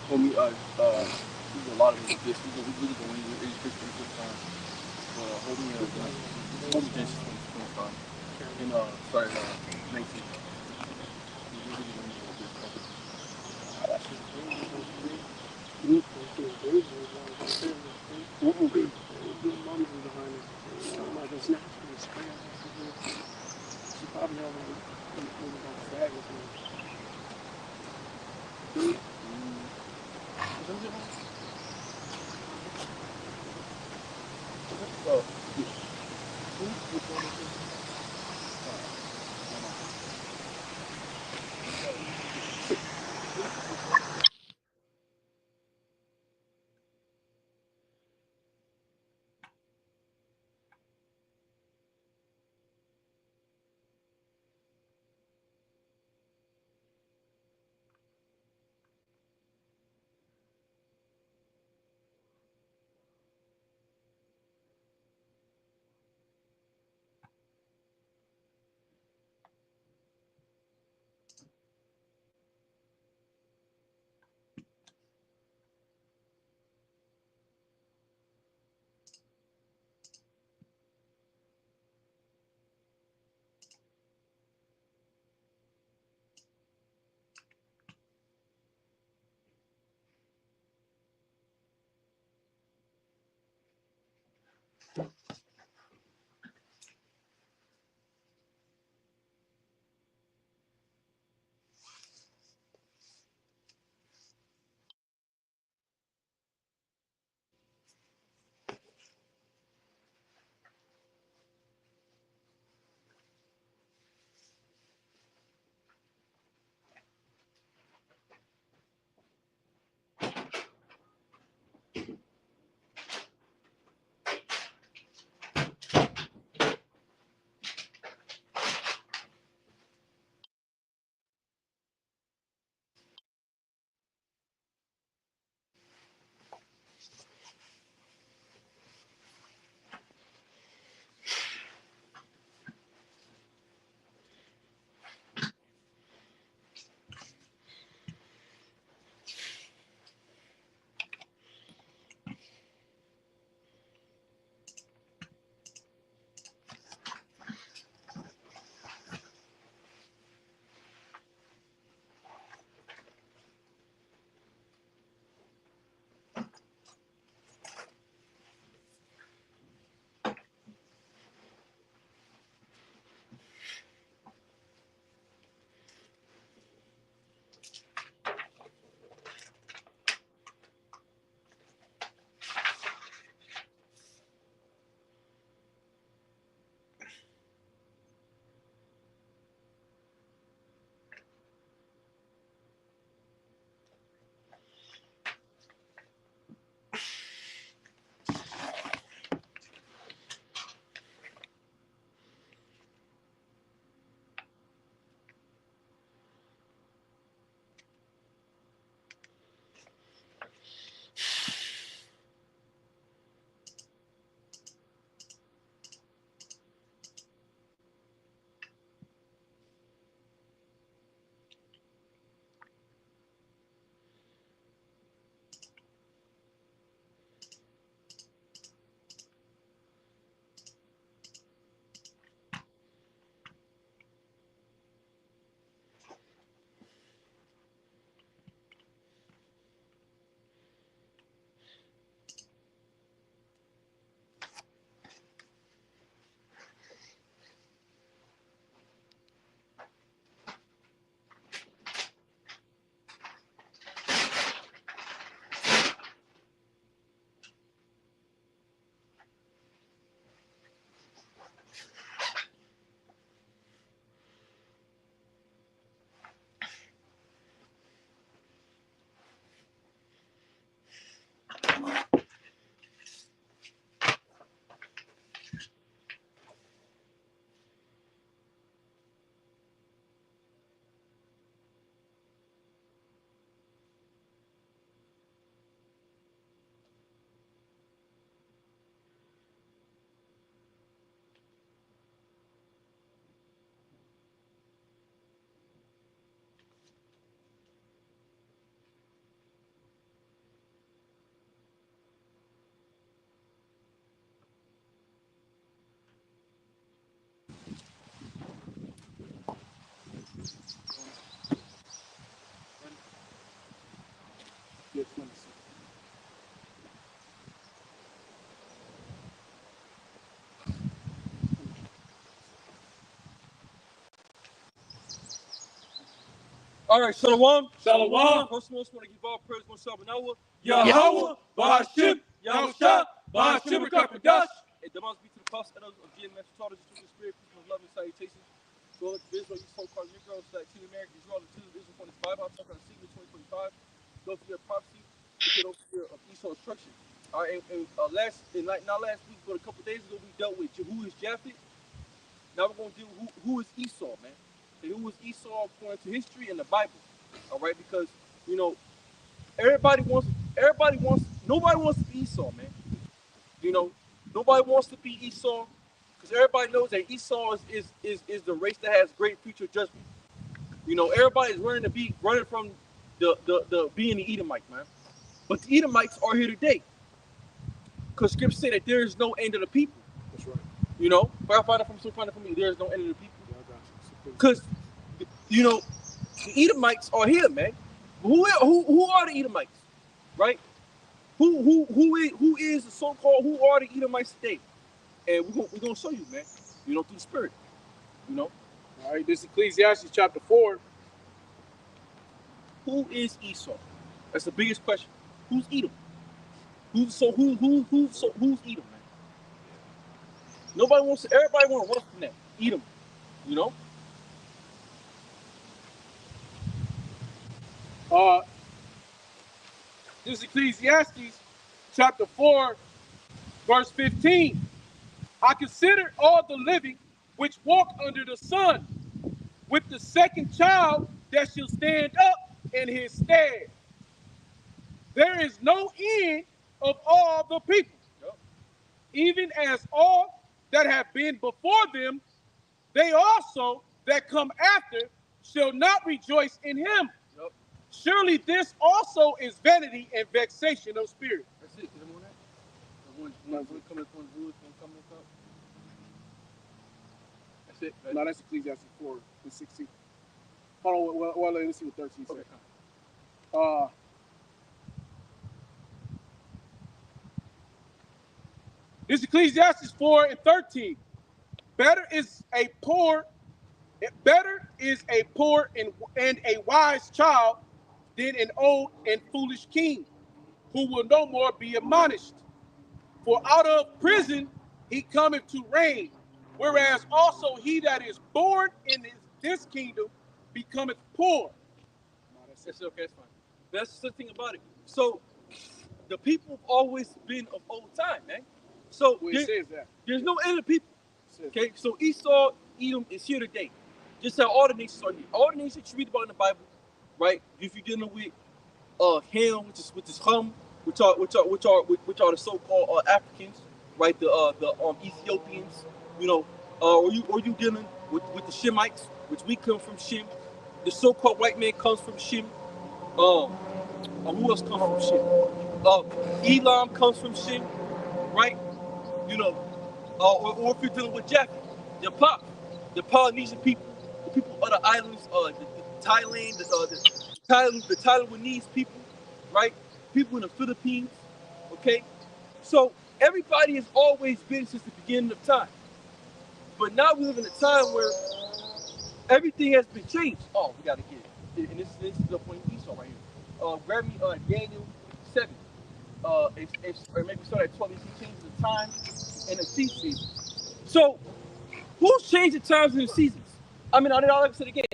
homie, we do a lot of it. This we do when we pretty fun. Homie Jason was fun. And started 19. We really went into this stuff. That shit was crazy. Mm-hmm. She probably had one of those faggots. Oh, All right, Shalom. Shalom. First of all, I just want to give all praise to Shabbat. Yahweh, Bahashim, Yahusha, Bahashim, Rakapadash. And the must be to the cost of GMS, taught us to the spirit, peace, and love and salutations. To all of Israel, you so-called Negroes, Latin American, Israel, the children of Israel from this Bible, I'm talking about Secret 2025. Don't forget prophecy, don't forget of Esau's destruction. All right, and not last week, but a couple days ago, we dealt with who is Japheth. Now we're going to do who is Esau, man. And who is Esau according to history and the Bible. All right, because, you know, nobody wants to be Esau, man. You know, nobody wants to be Esau because everybody knows that Esau is the race that has great future judgment. You know, everybody's running from the being the Edomite, man. But the Edomites are here today because Scripture say that there is no end of the people. That's right. You know, if I find it from me, there is no end of the people. Because, you know, the Edomites are here, man. Who are the Edomites, right? Who is the so-called, who are the Edomites today? And we're gonna show you, man. You know, through the Spirit. You know. All right. This is Ecclesiastes chapter 4. Who is Esau? That's the biggest question. Who's Edom? Who's Edom, man? Everybody wants to run from that. Edom. You know. This is Ecclesiastes chapter 4, verse 15. I consider all the living which walk under the sun, with the second child that shall stand up in his stead. There is no end of all the people, even as all that have been before them, they also that come after shall not rejoice in him. Surely this also is vanity and vexation of spirit. That's it. You know that? That's it. Right? No, that's Ecclesiastes 4 and 16. Hold on, well, let me see what 13 says. Okay. This is Ecclesiastes 4 and 13. Better is a poor and a wise child than an old and foolish king, who will no more be admonished. For out of prison he cometh to reign, whereas also he that is born in this kingdom becometh poor. That's okay, that's fine. That's the thing about it. So the people have always been of old time, man. So there's no end of people. Okay, so Esau, Edom is here today. Just how all the nations are here. All the nations you read about in the Bible, right? If you're dealing with Ham, which is Ham, which are the so-called Africans, right? The Ethiopians, you know, or you dealing with the Shemites, which we come from Shem. The so-called white man comes from Shem. Who else comes from Shem? Elam comes from Shem, right? You know, or if you're dealing with Japheth, the Polynesian people, the people of the islands, Thailand, the Taiwanese people, right? People in the Philippines, okay? So everybody has always been since the beginning of time. But now we live in a time where everything has been changed. Oh, we gotta get it. And this is the point of Esau right here. Grab me Daniel 7. Or maybe start at 12. He changes the time and the season. So, who's changed the times and the seasons? I mean, I'll like I said again.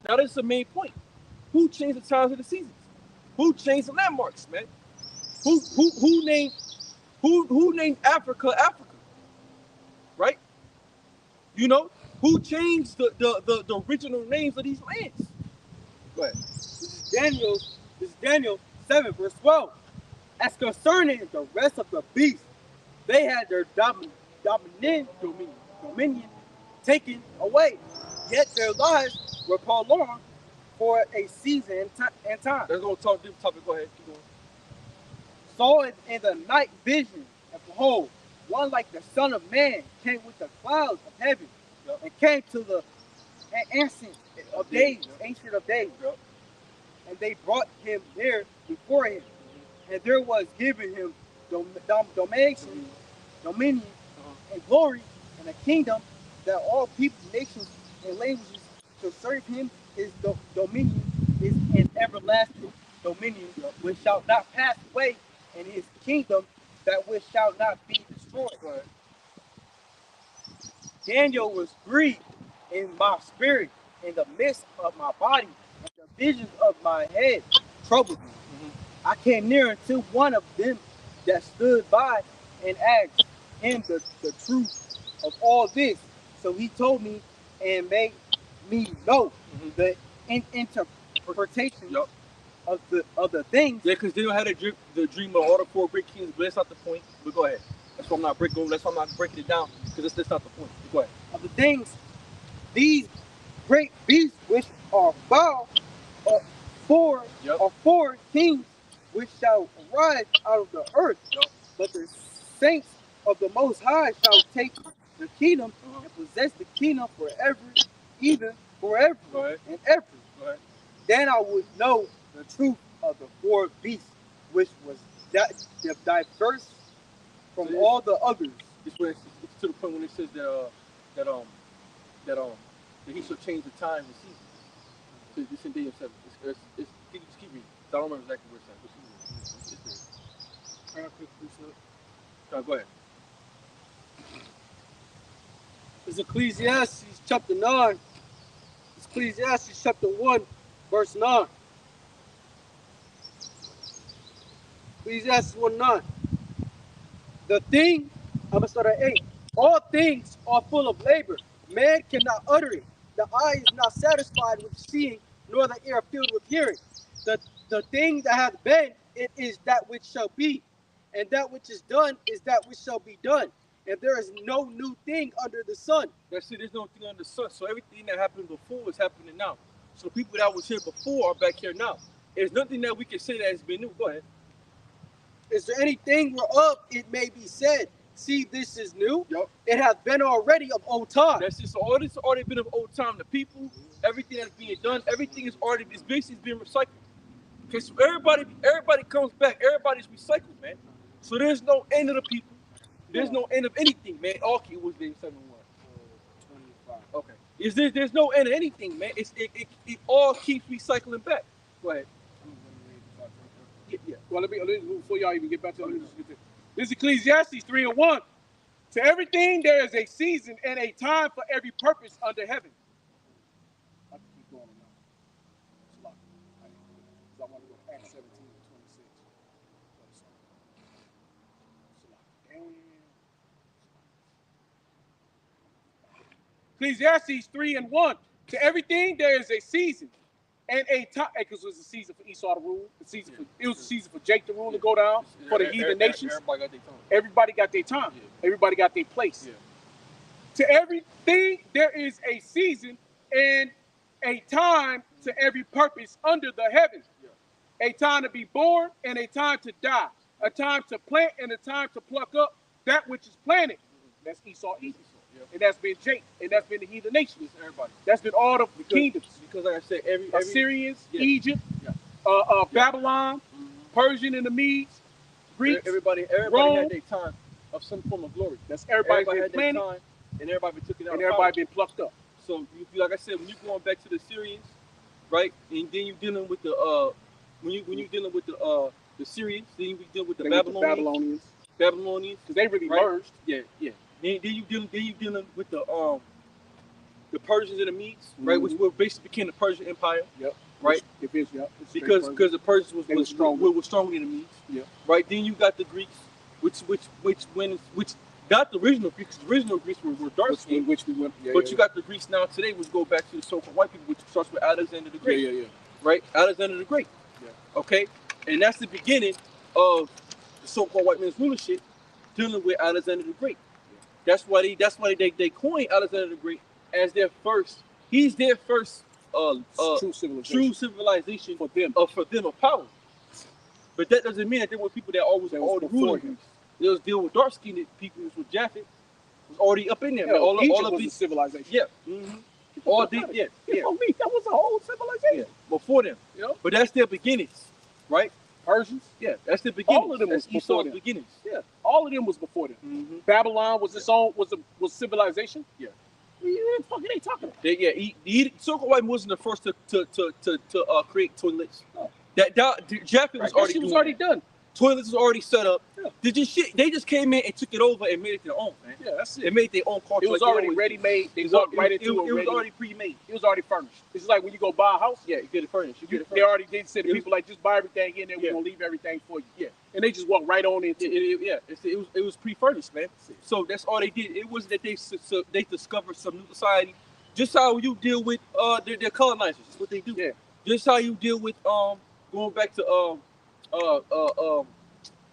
Now, this is the main point. Who changed the times and the seasons? Who changed the landmarks, man? Who named Africa Africa? Right? You know, who changed the original names of these lands? Go ahead. This is Daniel 7, verse 12. As concerning the rest of the beasts, they had their dominion taken away, yet their lives were prolonged for a season and time. Let's go talk different topic. Go ahead, keep going. Saw it in the night vision, and behold, one like the Son of Man came with the clouds of heaven, and came to the ancient of days, and they brought him there before him. And there was given him dominion, and glory, and a kingdom, that all people, nations, and languages shall serve him. His dominion is an everlasting dominion which shall not pass away, and his kingdom that which shall not be destroyed. Right. Daniel was grieved in my spirit, in the midst of my body, and the visions of my head troubled me. I came near unto one of them that stood by and asked him the truth of all this. So he told me and made me know the interpretation of the things. Yeah, because they don't have the dream of all the four great kings, but that's not the point. But go ahead. That's why I'm not breaking it down, because that's not the point. But go ahead. Of the things, these great beasts which are foul are four kings which shall arise out of the earth. But the saints of the Most High shall take the kingdom and possess the kingdom forever, even forever and ever. Then I would know the truth of the four beasts, which was diverse from all the others. It's to the point when it says that he shall change the time and season. So it's in Daniel 7. Just keep reading. I don't remember exactly where it's at. Go ahead. It's Ecclesiastes chapter 9. It's Ecclesiastes chapter 1, verse 9. Ecclesiastes 1:9. I'm going to start at 8. All things are full of labor. Man cannot utter it. The eye is not satisfied with seeing, nor the ear filled with hearing. The thing that hath been, it is that which shall be. And that which is done is that which shall be done. And there is no new thing under the sun. That's it. There's no thing under the sun. So everything that happened before is happening now. So people that was here before are back here now. There's nothing that we can say that has been new. Go ahead. Is there anything whereof it may be said, see, this is new? It hath been already of old time. That's it. So all this already been of old time. The people, everything that's being done, everything is already, this basically being recycled. Okay, so everybody comes back. Everybody's recycled, man. So there's no end of the people. There's no end of anything, man. Okay, it was there 7-1. 25. Okay. There's no end of anything, man. It all keeps recycling back. Go ahead. Yeah. Well, let me before y'all even get back to it. This is Ecclesiastes 3:1. To everything there is a season and a time for every purpose under heaven. I can keep going on now. I want to go to Acts 17:26. Ecclesiastes 3:1. To everything there is a season and a time, because it was a season for Esau to rule. It was a season for Jake to rule and go down for the heathen nations. Everybody got their time. Everybody got their place. To everything there is a season and a time to every purpose under the heavens. A time to be born and a time to die. A time to plant and a time to pluck up that which is planted. That's Esau, Edom. And that's been Jake, and that's been the heathen nations. Everybody. That's been all the kingdoms. Because like I said, every Assyrians, Egypt, Babylon, Persian and the Medes, Greeks. Everybody Rome, had their time of some form of glory. That's everybody had been planted, time, and everybody been taken out. and everybody been plucked up. So, like I said, when you're going back to the Syrians, right, and then you're dealing with the when you're dealing with the Syrians, then you dealing with the Babylonians, because they really merged. Yeah. Then you dealing with the Persians and the Medes, right, which basically became the Persian Empire. Right. Because the Persians was stronger than the Medes. Right. Then you got the Greeks, which got the original Greeks. The original Greeks were dark skinned, which we went. But you got the Greeks now today, which go back to the so-called white people, which starts with Alexander the Great. Right. Alexander the Great. Okay. And that's the beginning of the so-called white man's rulership, dealing with Alexander the Great. That's why they coined Alexander the Great as their first. He's their first true civilization for them of power. But that doesn't mean that there were people that always all the rulers. They was dealing with dark skinned people. It was Japhet was already up in there. Yeah, all of these civilization. Yeah. All did. Yeah. That was a whole civilization before them. But that's their beginnings, right? Persians. Yeah, that's the beginning. All of them was before them. Beginnings. Yeah, all of them was before them. Babylon was its own was civilization. Yeah. What the fuck are they talking about? So-called white wasn't the first to create toilets. No. That Japan was That shit was already done. Toilets was already set up. Yeah. They just came in and took it over and made it their own, man. Yeah, that's They it. made their own culture. It was already ready-made. They walked right into it. It was already pre-made. It was already furnished. It's like when you go buy a house. Yeah, you get it furnished. They already did say to people like, just buy everything in there. We're gonna leave everything for you. Yeah, and they just walk right on into it. It was pre-furnished, man. So that's all they did. It wasn't that they discovered some new society. Just how you deal with their colonizers. That's what they do. Yeah. Just how you deal with going back to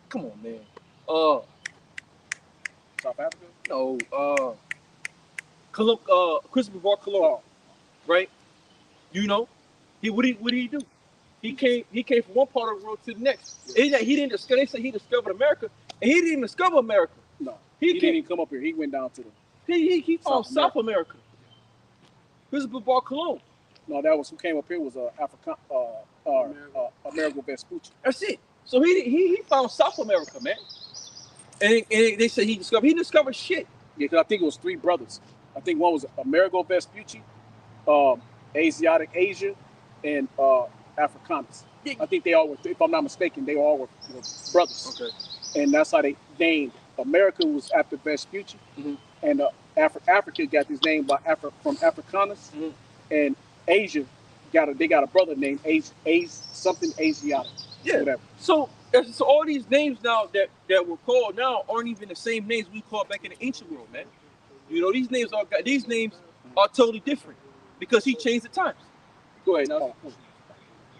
come on, man. South Africa? No, Christopher Columbus, right? You know, what did he do? He came from one part of the world to the next. Yeah. He didn't discover. They say he discovered America, and he didn't discover America. No, he didn't even come up here. He went down to the. He found South America. Christopher Columbus. No, that was who came up here was Amerigo Vespucci. That's it. So he found South America, man. And they say he discovered shit. Yeah, because I think it was 3 brothers. I think one was Amerigo Vespucci, Asiatic Asia, and Africanus. Yeah. I think they all were, if I'm not mistaken, they all were brothers. Okay. And that's how they named America was after Vespucci, and Africa got this name from Africanus, and Asia they got a brother named something Asiatic. Yeah. Whatever. So all these names now that were called now aren't even the same names we called back in the ancient world, man. You know, these names are totally different because he changed the times. Go ahead now.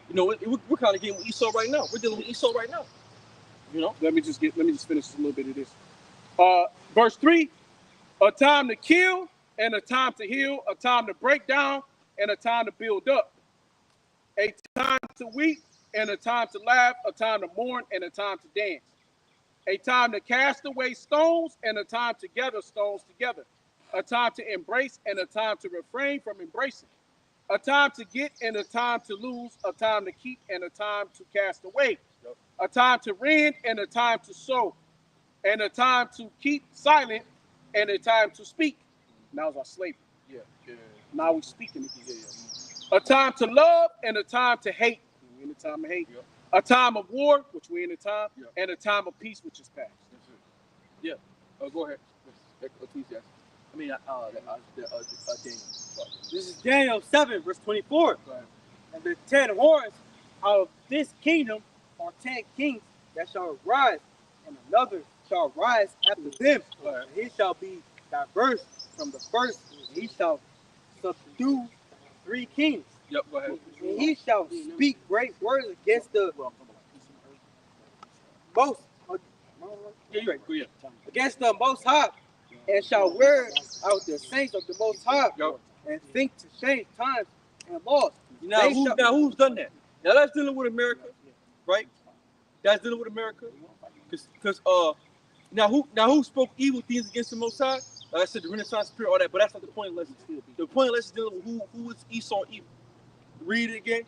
You know, we're kind of getting with Esau right now. We're dealing with Esau right now. You know. Let me just finish a little bit of this. Verse 3: a time to kill and a time to heal, a time to break down and a time to build up, a time to weep and a time to laugh, a time to mourn and a time to dance, a time to cast away stones and a time to gather stones together, a time to embrace and a time to refrain from embracing, a time to get and a time to lose, a time to keep and a time to cast away, a time to rend and a time to sow, and a time to keep silent and a time to speak. Now it's our slavery. Yeah. Now we're speaking again. A time to love and a time to hate. We're in a time of hate. Yeah. A time of war, which we're in a time, and a time of peace, which is past. Yeah. Go ahead. Ecclesiastes. I mean, Daniel. This is Daniel 7, verse 24. And the 10 horns out of this kingdom are 10 kings that shall rise, and another shall rise after them. And he shall be diverse from the first, and he shall subdue 3 kings. Yep, go ahead. And he shall speak great words against the most. Against the Most High, and shall wear out the saints of the Most High, and think to change times and laws. Now who's done that? Now that's dealing with America, right? That's dealing with America, because now who spoke evil things against the Most High? Like I said, the Renaissance period, all that, but that's not the point of the lesson. The point of the lesson is dealing with who is Esau evil. Read it again.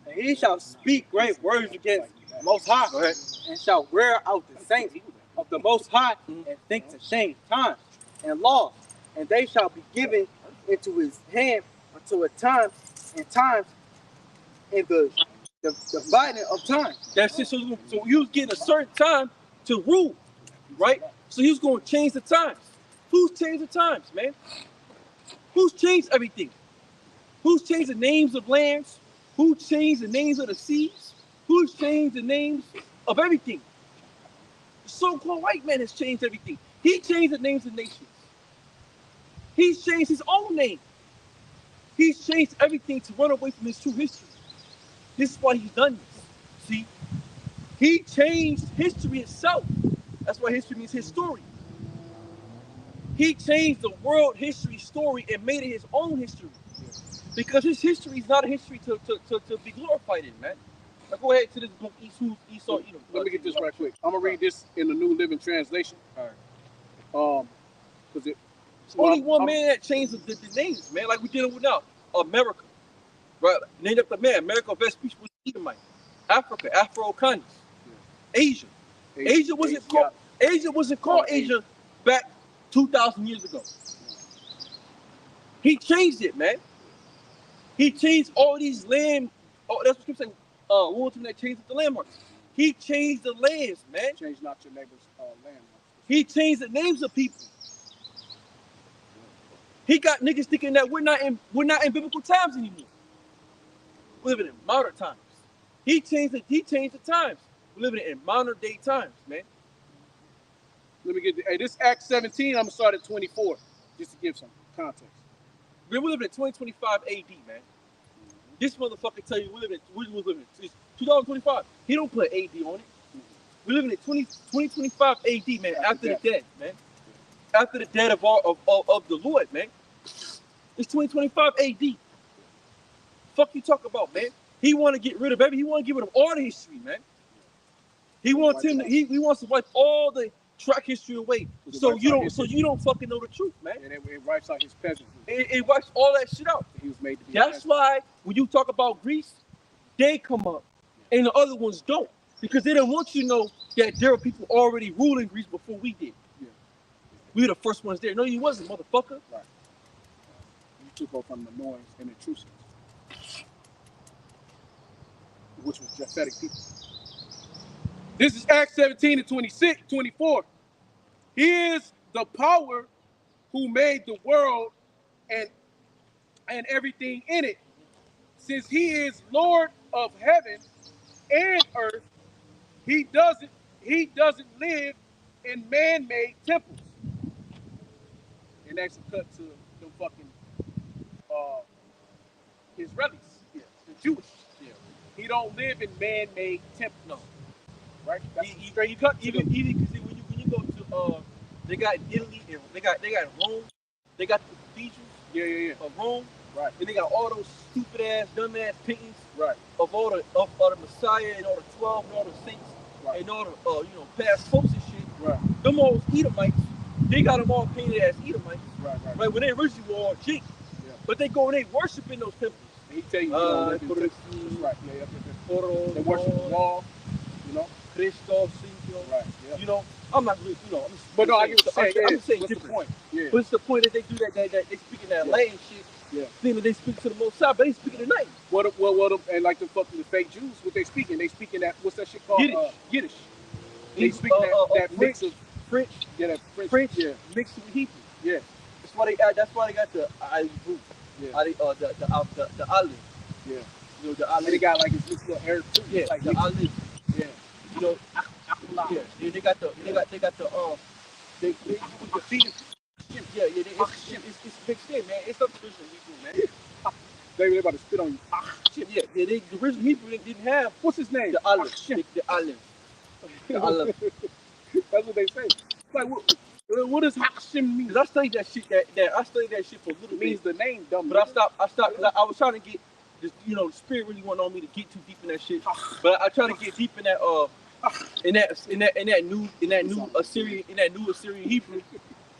And he shall speak great words against the Most High, and shall wear out the saints of the Most High, and think to change times and laws, and they shall be given into his hand until a time and times in the dividing of time. That's it. So he was getting a certain time to rule, right? So he was going to change the times. Who's changed the times, man? Who's changed everything? Who's changed the names of lands? Who changed the names of the seas? Who's changed the names of everything? The so-called white man has changed everything. He changed the names of nations. He's changed his own name. He's changed everything to run away from his true history. This is why he's done this. See? He changed history itself. That's why history means his story. He changed the world history story and made it his own history. Because his history is not a history to be glorified in, man. Now go ahead to this book, Esau, Edom. Let me get this right quick. I'm gonna read this in the New Living Translation. All right. Because only one man that changed the names, man. Like we're dealing with now, America, right? Named after man. America, Vespucci was Edomite. Africa, Afro-Canis. Asia. Asia wasn't called Asia back 2,000 years ago. He changed it, man. He changed all these land. Oh, that's what I'm saying. What was that changed the landmarks? He changed the lands, man. Change not your neighbor's land. He changed the names of people. He got niggas thinking that we're not in biblical times anymore. We're living in modern times. He changed the times. We're living in modern day times, man. Let me get this Acts 17. I'm gonna start at 24, just to give some context. We're living in 2025 AD, man. This motherfucker tell you we're living in 2025. He don't put AD on it. We're living in 2025 AD, man. After the death, man. After the death of the Lord, man. It's 2025 AD. Fuck you talk about, man. He want to get rid of He want to get rid of all the history, man. He wants to wipe all the track history away, so you don't fucking know the truth, man. And it wipes out his peasants. It wipes all that shit out. He was made to be. That's why when you talk about Greece, they come up, and the other ones don't, because they don't want you to know that there are people already ruling Greece before we did. Yeah. We were the first ones there. No, you wasn't, motherfucker. Right. You took over from the Noise and the Etruscans, which was Japhetic people. This is Acts 17 and 26, 24. He is the power who made the world and everything in it. Since he is Lord of heaven and earth, he doesn't live in man-made temples. And that's a cut to the fucking Israelis, the Jewish. Yeah. He don't live in man-made temples. No. Right? That's straight cut. Even because when you go to they got Italy and they got Rome, they got the cathedrals of Rome, right? And they got all those stupid ass, dumb ass paintings, right? Of all the Messiah and all the 12 and all the saints, right? And all the past popes and shit, right? Them all Edomites, they got them all painted as Edomites, right? When they originally were all Greek, but they go and they worship in those temples. And he tell you, right? They worship the wall, Christos, right? You know, I'm not really, but no, I get what you're saying. I'm saying what's different. The point? Yeah. But it's the point that they do that they speak in that lane shit. Yeah. Think that they speak to the Most High, but they speak in the night. What and like the fake Jews, what they speaking? They speaking that, what's that shit called? Yiddish. They speak that mix of French. Yeah, that French. Yeah. Mixed with Hebrew. Yeah. That's why they got the olive. Yeah. The olive. Yeah. You know, the olive. And they got like this little air too. Yeah, like the olive. Yeah. You know, yeah, they got the they feed them. Yeah, it's mixed in, man. It's up to original Hebrew, man. They about to spit on you. Yeah, the original Hebrew didn't have. What's his name? The olive. The olive. The olive. That's what they say. Like, what does Hashim mean? Because I studied that shit. I studied that shit for a little bit. Means the name, dumb. But I stopped because I was trying to get. Just, the spirit really wanted on me to get too deep in that shit. But I try to get deep in that new Assyrian Hebrew,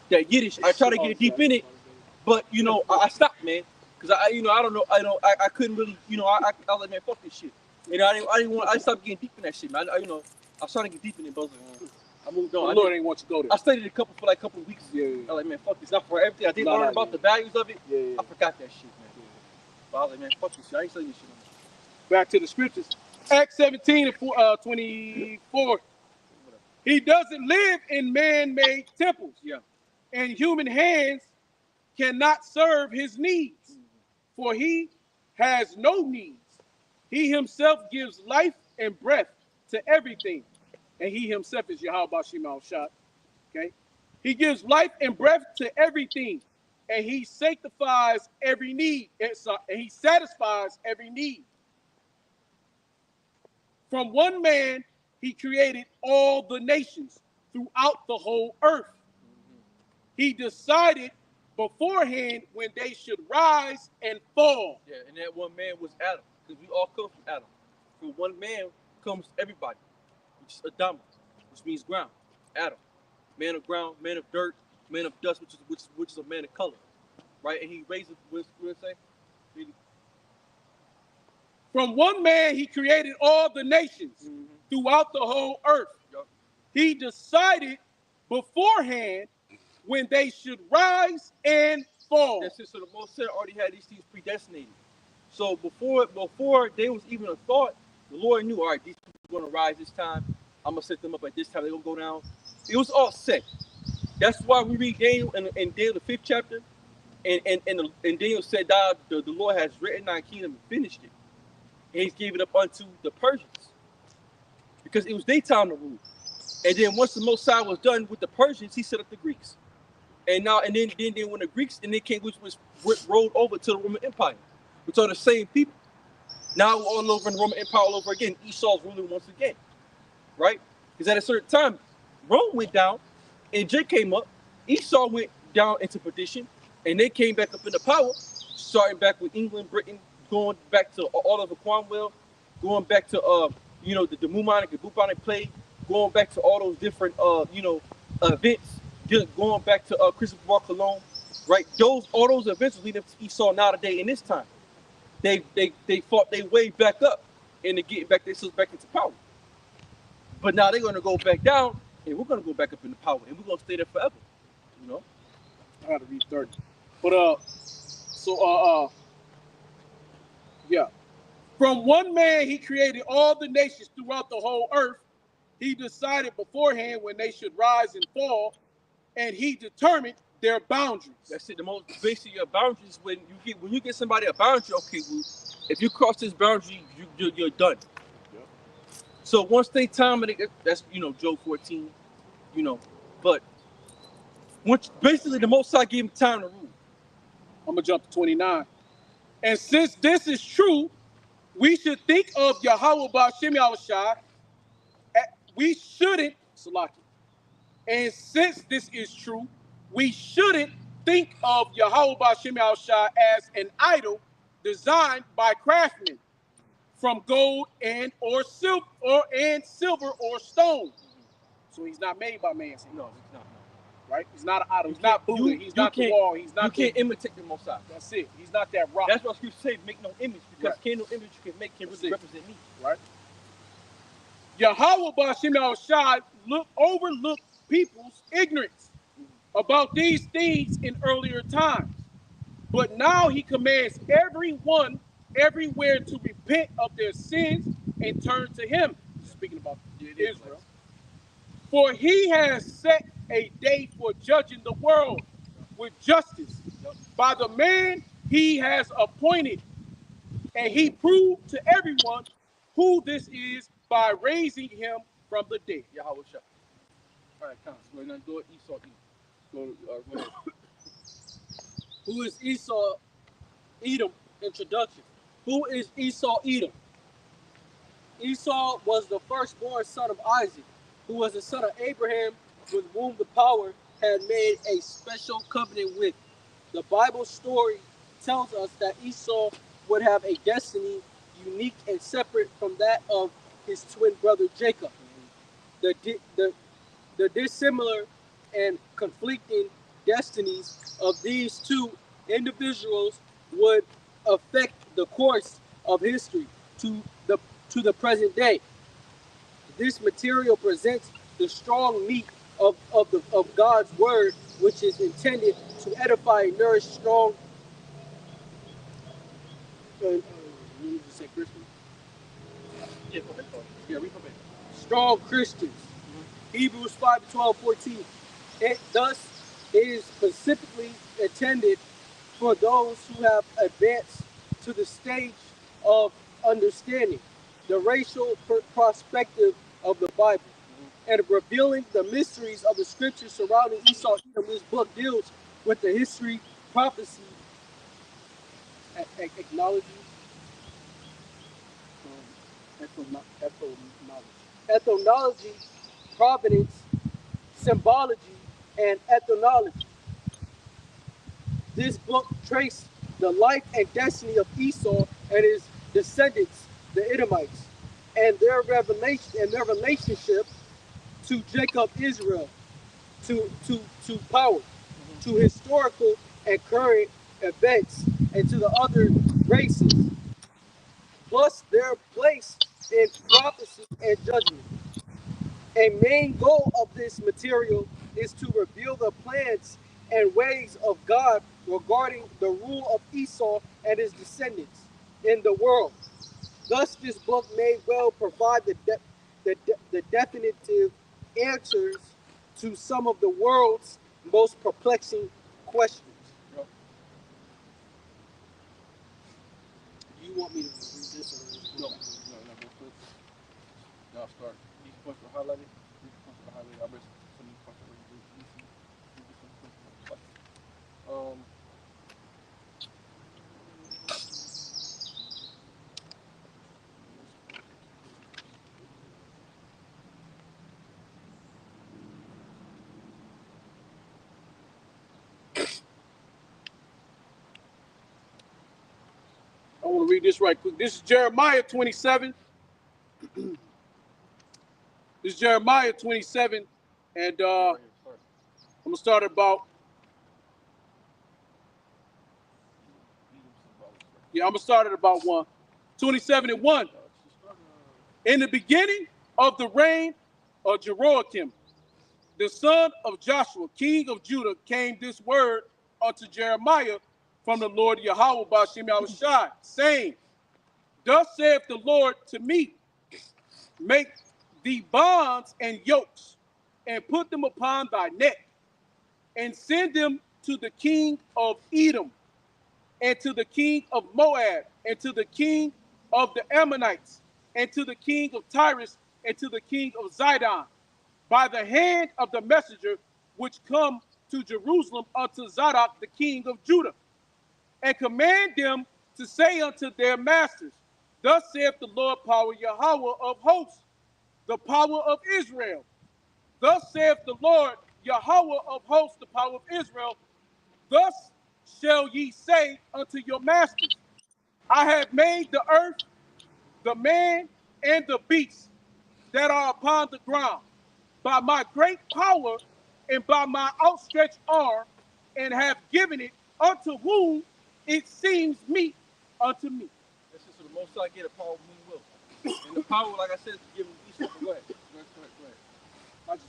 that Yiddish. I try to get deep in it, but I stopped, man, because I don't know, I couldn't really, I was like, man, fuck this shit. I stopped getting deep in that shit, man. I was trying to get deep in it, but I was like, I moved on. The Lord ain't want you to go there. I studied it for like a couple of weeks. Yeah. I was like, man, fuck this. Not for everything. I did learn about the values of it. Yeah. I forgot that shit, man. But I was like, man, fuck this shit. I ain't studying this shit. Back to the scriptures. Acts 17 and 24. He doesn't live in man-made temples. Yeah. And human hands cannot serve his needs. For he has no needs. He himself gives life and breath to everything. And he himself is Yahweh Shema Shad. Okay? He gives life and breath to everything. And he sanctifies every need. And he satisfies every need. From one man, he created all the nations throughout the whole earth. He decided beforehand when they should rise and fall. Yeah, and that one man was Adam, because we all come from Adam. From one man comes everybody, which is Adam, which means ground. Adam, man of ground, man of dirt, man of dust, which is a man of color, right? And he raises. What did it say? From one man, he created all the nations throughout the whole earth. Yep. He decided beforehand when they should rise and fall. That's it. So the Most High already had these things predestinated. So before there was even a thought, the Lord knew, all right, these people are going to rise this time. I'm going to set them up at this time. They're going to go down. It was all set. That's why we read Daniel in Daniel, the 5th chapter. And Daniel said, the Lord has written thy kingdom and finished it. And he's gave it up unto the Persians. Because it was their time to rule. And then once the Most High was done with the Persians, he set up the Greeks. And then when the Greeks and they came, which was rolled over to the Roman Empire, which are the same people. Now we're all over in the Roman Empire all over again. Esau's ruling once again, right? Because at a certain time, Rome went down, and Jake came up. Esau went down into perdition, and they came back up into power, starting back with England, Britain, going back to Oliver Cromwell, going back to the bubonic and bubonic plague, going back to all those different events, going back to Christopher Colon, right? All those events leading up to Esau now today in this time. They fought their way back up into getting back themselves back into power. But now they're gonna go back down, and we're gonna go back up into power, and we're gonna stay there forever. I gotta read 30. But yeah. From one man he created all the nations throughout the whole earth. He decided beforehand when they should rise and fall, and he determined their boundaries. That's it. The most basic your boundaries when you get somebody a boundary. Okay, well, if you cross this boundary, you're done. Yep. So once they time it, that's Job 14. But once basically the Most High gave him time to rule. I'm gonna jump to 29. And since this is true, we should think of Yahweh Ba'Shem Yahushua. We shouldn't, Salaki. And since this is true, we shouldn't think of Yahweh Ba'Shem Yahushua as an idol designed by craftsmen from gold and silver or stone. So he's not made by man. No, he's not. Right? He's not an idol. He's not Buddha. He's not the wall. He's not. You can't imitate the Most High. That's it. He's not that rock. That's what Scripture say. Make no image, because no image you can make can really represent me. Right. Yahweh Ba'Shem Yahushua overlooked people's ignorance about these things in earlier times, but now he commands everyone everywhere to repent of their sins and turn to him. Speaking about Israel. For he has set a day for judging the world with justice by the man he has appointed. And he proved to everyone who this is by raising him from the dead. Yahweh Shah. All right, come. We're going to go Esau. Go ahead. Who is Esau Edom? Introduction. Who is Esau Edom? Esau was the firstborn son of Isaac, who was the son of Abraham, with whom the power had made a special covenant with. The Bible story tells us that Esau would have a destiny unique and separate from that of his twin brother Jacob. The dissimilar and conflicting destinies of these two individuals would affect the course of history to the present day. This material presents the strong meat of God's word, which is intended to edify and nourish strong. Strong Christians. Hebrews 5:12-14. Thus, it is specifically intended for those who have advanced to the stage of understanding the racial perspective of the Bible and revealing the mysteries of the scriptures surrounding Esau. This book deals with the history, prophecy, ethnology, providence, symbology, and ethnology. This book traced the life and destiny of Esau and his descendants, the Edomites, and their relationship to Jacob, Israel, to power, to historical and current events, and to the other races, plus their place in prophecy and judgment. A main goal of this material is to reveal the plans and ways of God regarding the rule of Esau and his descendants in the world. Thus, this book may well provide the definitive answers to some of the world's most perplexing questions. Yep. Do you want me to read this or No, go quick. Now start. These points are highlighted. These points are highlighted. I read some of these points already. I want to read this right quick. This is Jeremiah 27. This is Jeremiah 27, and I'm gonna start about. Yeah, I'm gonna start at about 27:1. In the beginning of the reign of Jehoiakim, the son of Joshua, king of Judah, came this word unto Jeremiah from the Lord Yahweh Ba'ashem Yahushai, saying, Thus saith the Lord to me, make thee bonds and yokes, and put them upon thy neck, and send them to the king of Edom, and to the king of Moab, and to the king of the Ammonites, and to the king of Tyrus, and to the king of Zidon, by the hand of the messenger which come to Jerusalem unto Zadok the king of Judah, and command them to say unto their masters, Thus saith the Lord power Yahweh of hosts, the power of Israel. Thus saith the Lord Yahweh of hosts, the power of Israel. Thus shall ye say unto your masters, I have made the earth, the man, and the beasts that are upon the ground, by my great power and by my outstretched arm, and have given it unto whom it seems meet unto me. This is the most I get a power of whom will. And the power, like I said, is given to Esau. Go ahead. Go ahead.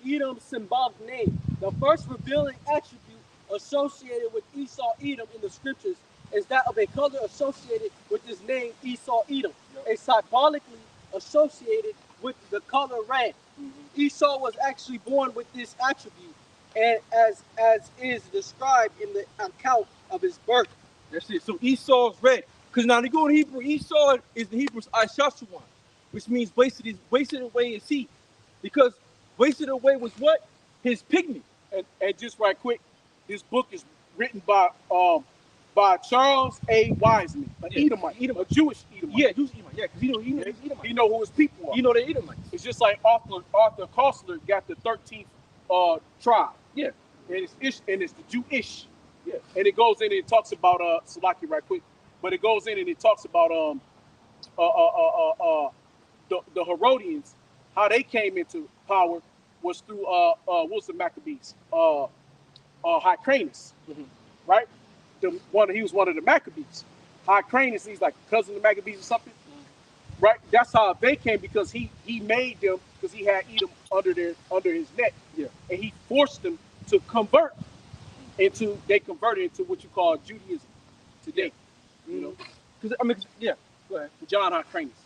Edom's symbolic name. The first revealing attribute associated with Esau Edom in the scriptures is that of a color associated with his name Esau Edom, a symbolically associated with the color red. Esau was actually born with this attribute, and as is described in the account of his birth. That's it. So Esau's red. Because now they go in Hebrew, Esau is the Hebrew's Ishashuan, which means wasted away his seed. Because wasted away was what? His pigment. And just right quick, this book is written by Charles A. Wiseman, an Edomite, a Jewish Edomite. Yeah, Jewish Edomite. Yeah, because he know Edomite. He know who his people are. He know they're Edomites. It's just like Arthur Koestler got the 13th tribe. Yeah. And it's the Jewish. Yeah. And it goes in and it talks about Salaki right quick, but it goes in and it talks about the Herodians, how they came into power was through what was the Maccabees? Hyrcanus, right? He was one of the Maccabees. Hyrcanus, he's like a cousin of the Maccabees or something, right? That's how they came, because he made them, because he had Edom under his neck, and he forced them to convert they converted into what you call Judaism today, you know? Because I mean, yeah. Go ahead. John Hyrcanus.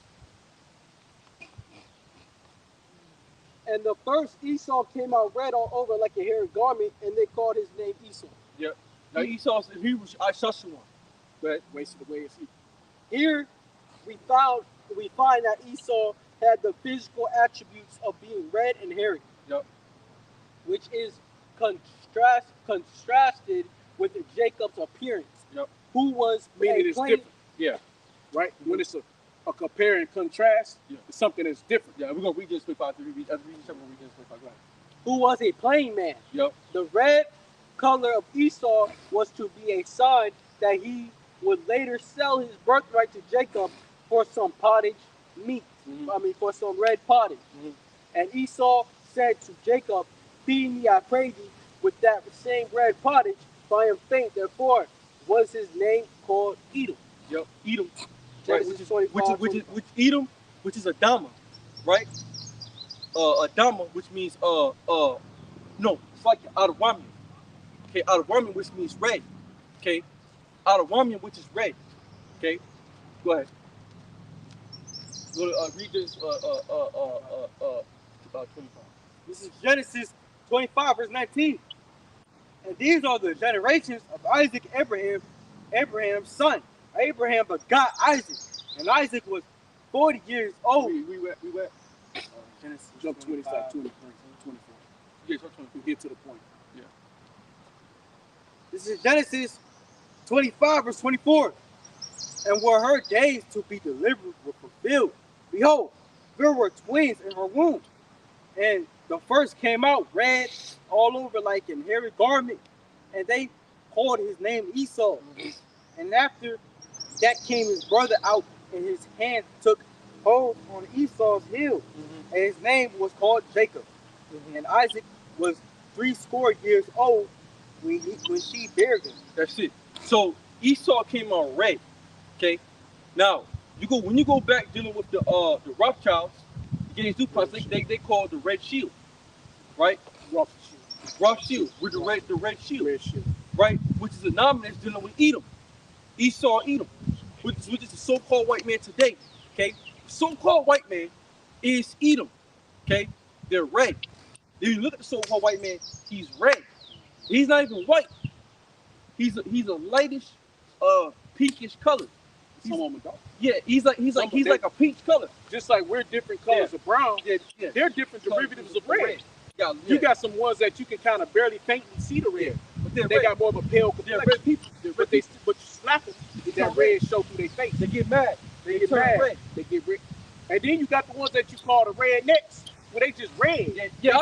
And the first Esau came out red all over like a hairy garment, and they called his name Esau. Yeah. Now Esau's in Hebrew Ishashuan. Go ahead. Wasted away his seed. Here we find that Esau had the physical attributes of being red and hairy. Yep. Which is contrasted with Jacob's appearance. Yep. Who was meaning it's different. Yeah. Right? When it's a compare and contrast, it's something that's different. Yeah, we're gonna read this quick after we read this quick. Who was a plain man. Yep. The red color of Esau was to be a sign that he would later sell his birthright to Jacob for some pottage meat. For some red pottage. And Esau said to Jacob, feed me, I pray thee, with that same red pottage, for I am faint. Therefore was his name called Edom. Yep. Edom. Right. Which Edom, which is Adama, right? Adama, which means no, it's like Adawami. Okay, Adoraman, which means red. Okay, Adoraman, which is red. Okay, go ahead. Go to read this 25. This is Genesis 25, verse 19. And these are the generations of Isaac, Abraham's son. Abraham begot Isaac, and Isaac was 40 years old. We were Genesis jump 25, 24. Yeah, start 24. We get to the point. Yeah. This is Genesis 25, verse 24. And were her days to be delivered were fulfilled, behold, there were twins in her womb. And the first came out red all over like an hairy garment, and they called his name Esau. And after that came his brother out, and his hand took hold on Esau's heel, and his name was called Jacob. And Isaac was 80 years old when she bare him. That's it. So Esau came out red. Okay. Now when you go back dealing with the Rothschilds, the Gaines DuPont, they call it the Red Shield, right? Rothschild with the red shield, right? Which is anonymous dealing with Edom, Esau, Edom, which is the so-called white man today. Okay, so-called white man is Edom. Okay, they're red. If you look at the so-called white man, he's red. He's not even white. He's a lightish, pinkish color. Yeah, he's like a peach color. Just like we're different colors of brown, they're different derivatives of red. You got some ones that you can kind of barely faintly see the red, but they got more of a pale complexion. They're red people. But you slap them, that red show through their face. They get mad. They get red. And then you got the ones that you call the rednecks, where they just red. Yeah,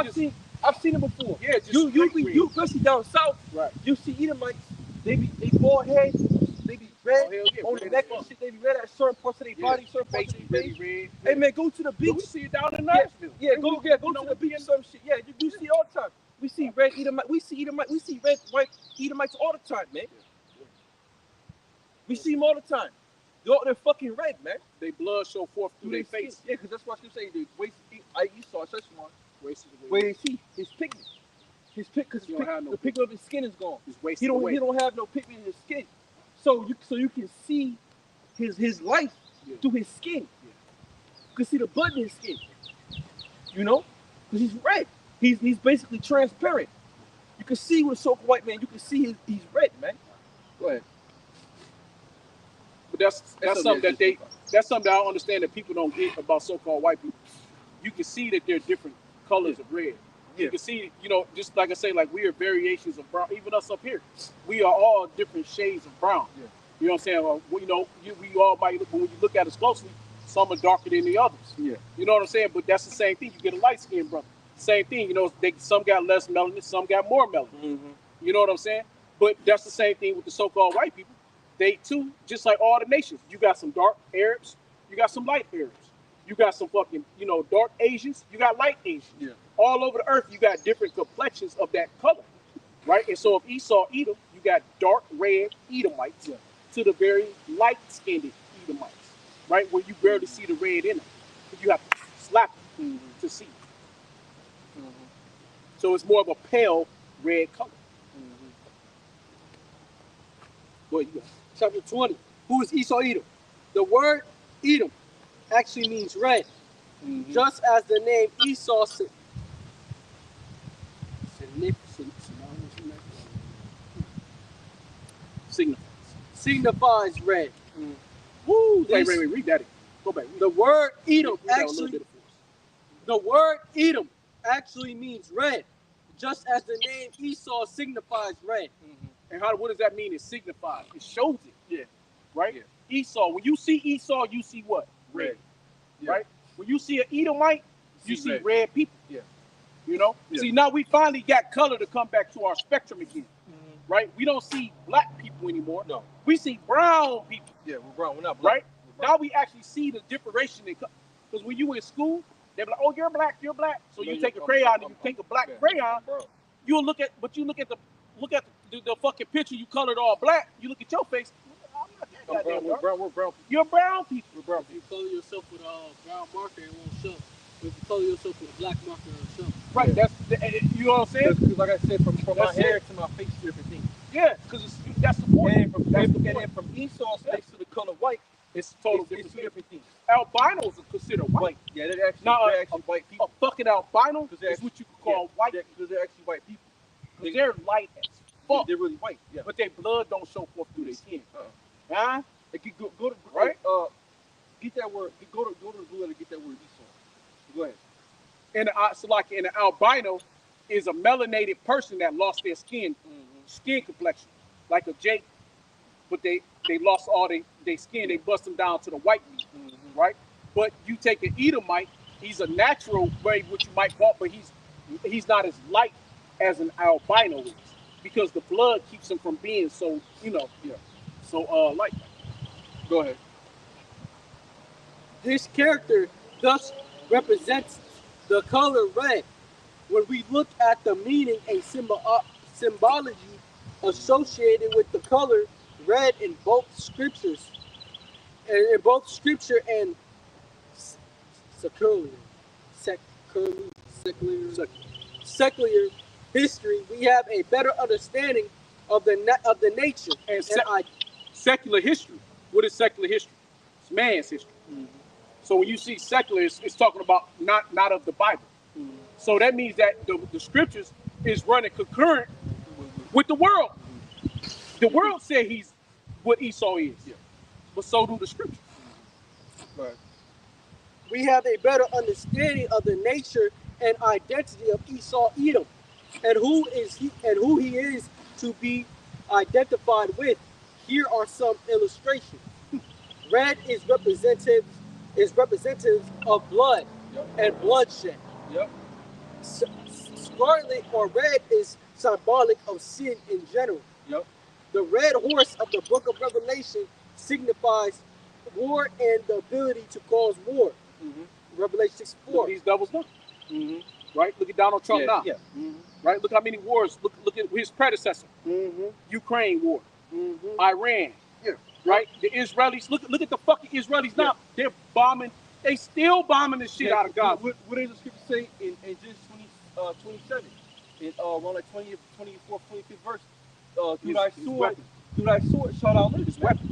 I've seen them before. Yeah, just you especially down south. Right. You see Edomites, they bald head, they be red on the neck and shit. They be red at certain parts of their body, certain parts of their face. Red. Hey man, go to the beach. We see it down in Nashville. Yeah, go to the beach. Some shit. Yeah, you see it all the time. We see red Edomite. We see red white Edomites all the time, man. We see them all the time. They're fucking red, man. They blood show forth through their face. Yeah, because that's what you say. The waist, Esau, such one. Where you see his pigment. Because the pigment of his skin is gone. He don't have no pigment in his skin. So you can see his life through his skin. You can see the blood in his skin. You know? Because he's red. He's basically transparent. You can see with so-called white man, you can see he's red, man. Go ahead. But that's something that I understand that people don't get about so-called white people. You can see that they're different colors of red. You can see, just like I say, like we are variations of brown. Even us up here, we are all different shades of brown. Yeah. You know what I'm saying? Well, we all might look, when you look at us closely, some are darker than the others. Yeah. You know what I'm saying? But that's the same thing. You get a light skinned brother. Same thing. Some got less melanin, some got more melanin. Mm-hmm. You know what I'm saying? But that's the same thing with the so-called white people. They too, just like all the nations, you got some dark Arabs, you got some light Arabs. You got some fucking, dark Asians, you got light Asians. Yeah. All over the earth, you got different complexions of that color, right? And so if Esau, Edom, you got dark red Edomites to the very light-skinned Edomites, right? Where you barely see the red in them. You have to slap them to see. Mm-hmm. So it's more of a pale red color. Mm-hmm. What you got? Chapter 20. Who is Esau, Edom? The word Edom actually means red, just as the name Esau signifies red. Woo! Wait, read that again. Go back. The word Edom actually means red, just as the name Esau signifies red. And what does that mean? It signifies. It shows it. Yeah. Right? Yeah. Esau. When you see Esau, you see what? Red. Yeah. Right? When you see an Edomite, you see red people. Yeah. Yeah. See, now we finally got color to come back to our spectrum again. Right? We don't see black people anymore. No. We see brown people. Yeah, we're brown. We're not black. Right? Now we actually see the differentiation. Because when you in school, they're like, oh, you're black. So you take a crayon and you take a black crayon. You'll look at the fucking picture you colored all black. You look at your face. I'm not that we're brown people. You're brown people. We're brown If you color yourself with a brown marker, it won't show. If you color yourself with a black marker, it'll show. Right. Yeah. You know what I'm saying? Because like I said, from my That's hair it. to my face, different things. Yeah, because that's the point. And That's the and point. then from Esau's face to the color white, It's total it's two different things. Albinos are considered white. Yeah, they're actually white people. A fucking albino They're is what you could call white. Because they're actually white people. Because they're light as fuck. They're really white. Yeah. But their blood don't show forth through their skin. Huh? Like go to right. Get that word. Go to the blue letter. Get that word Esau. Go ahead. And so like an albino is a melanated person that lost their skin complexion, like a Jake, but they lost all their skin. They bust them down to the white meat, right? But you take an Edomite, he's a natural way what you might call, but he's not as light as an albino is because the blood keeps him from being so so light. Go ahead. This character thus represents the color red. When we look at the meaning and symbology associated with the color red in both scriptures, and in both scripture and secular history, we have a better understanding of the nature and secular history. What is secular history? It's man's history. So when you see secular, it's talking about not of the Bible. So that means that the scriptures is running concurrent with the world. The world said he's what Esau is, but so do the scriptures. Right. We have a better understanding of the nature and identity of Esau Edom, and who he is to be identified with. Here are some illustrations. Red is representative of blood and bloodshed. Yep. Scarlet or red is symbolic of sin in general. Yep. The red horse of the book of Revelation signifies war and the ability to cause war. Revelation 6:4. These doubles done. Right? Look at Donald Trump now. Yeah. Right? Look how many wars. Look at his predecessor. Ukraine war. Iran. Yeah. Right? The Israelis. Look at the fucking Israelis now. They're bombing. They still bombing the shit out of Gaza. What does the scripture say in Genesis 27? In around like 24th, 25th verse. Through thy sword shalt thou live. His weapon.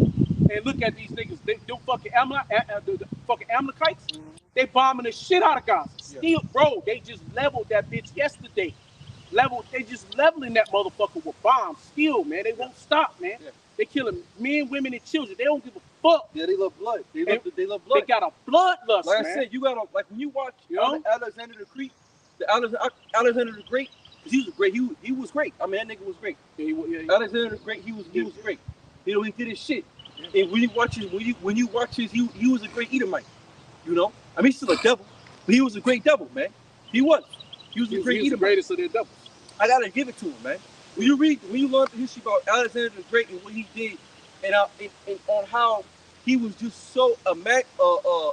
And look at these niggas. They do fucking the fucking Amalekites. They bombing the shit out of Gaza. Still, bro, they just leveled that bitch yesterday. They just leveling that motherfucker with bombs. Still, man, they won't stop, man. Yeah. They killing men, women, and children. They don't give a fuck. Yeah, they love blood. They love blood. They got a bloodlust, like man. I said, you gotta when you watch Alexander the Great, because he was great. He was great. I mean, that nigga was great. Alexander the Great, he was great. You know, he did his shit. Yeah. And when you watch his, he was a great Edomite. You know, I mean, he's still a devil, but he was a great devil, man. He was a great Edomite. He was the greatest of their devils. I gotta give it to him, man. When you learn the history about Alexander the Great and what he did, and on how he was just so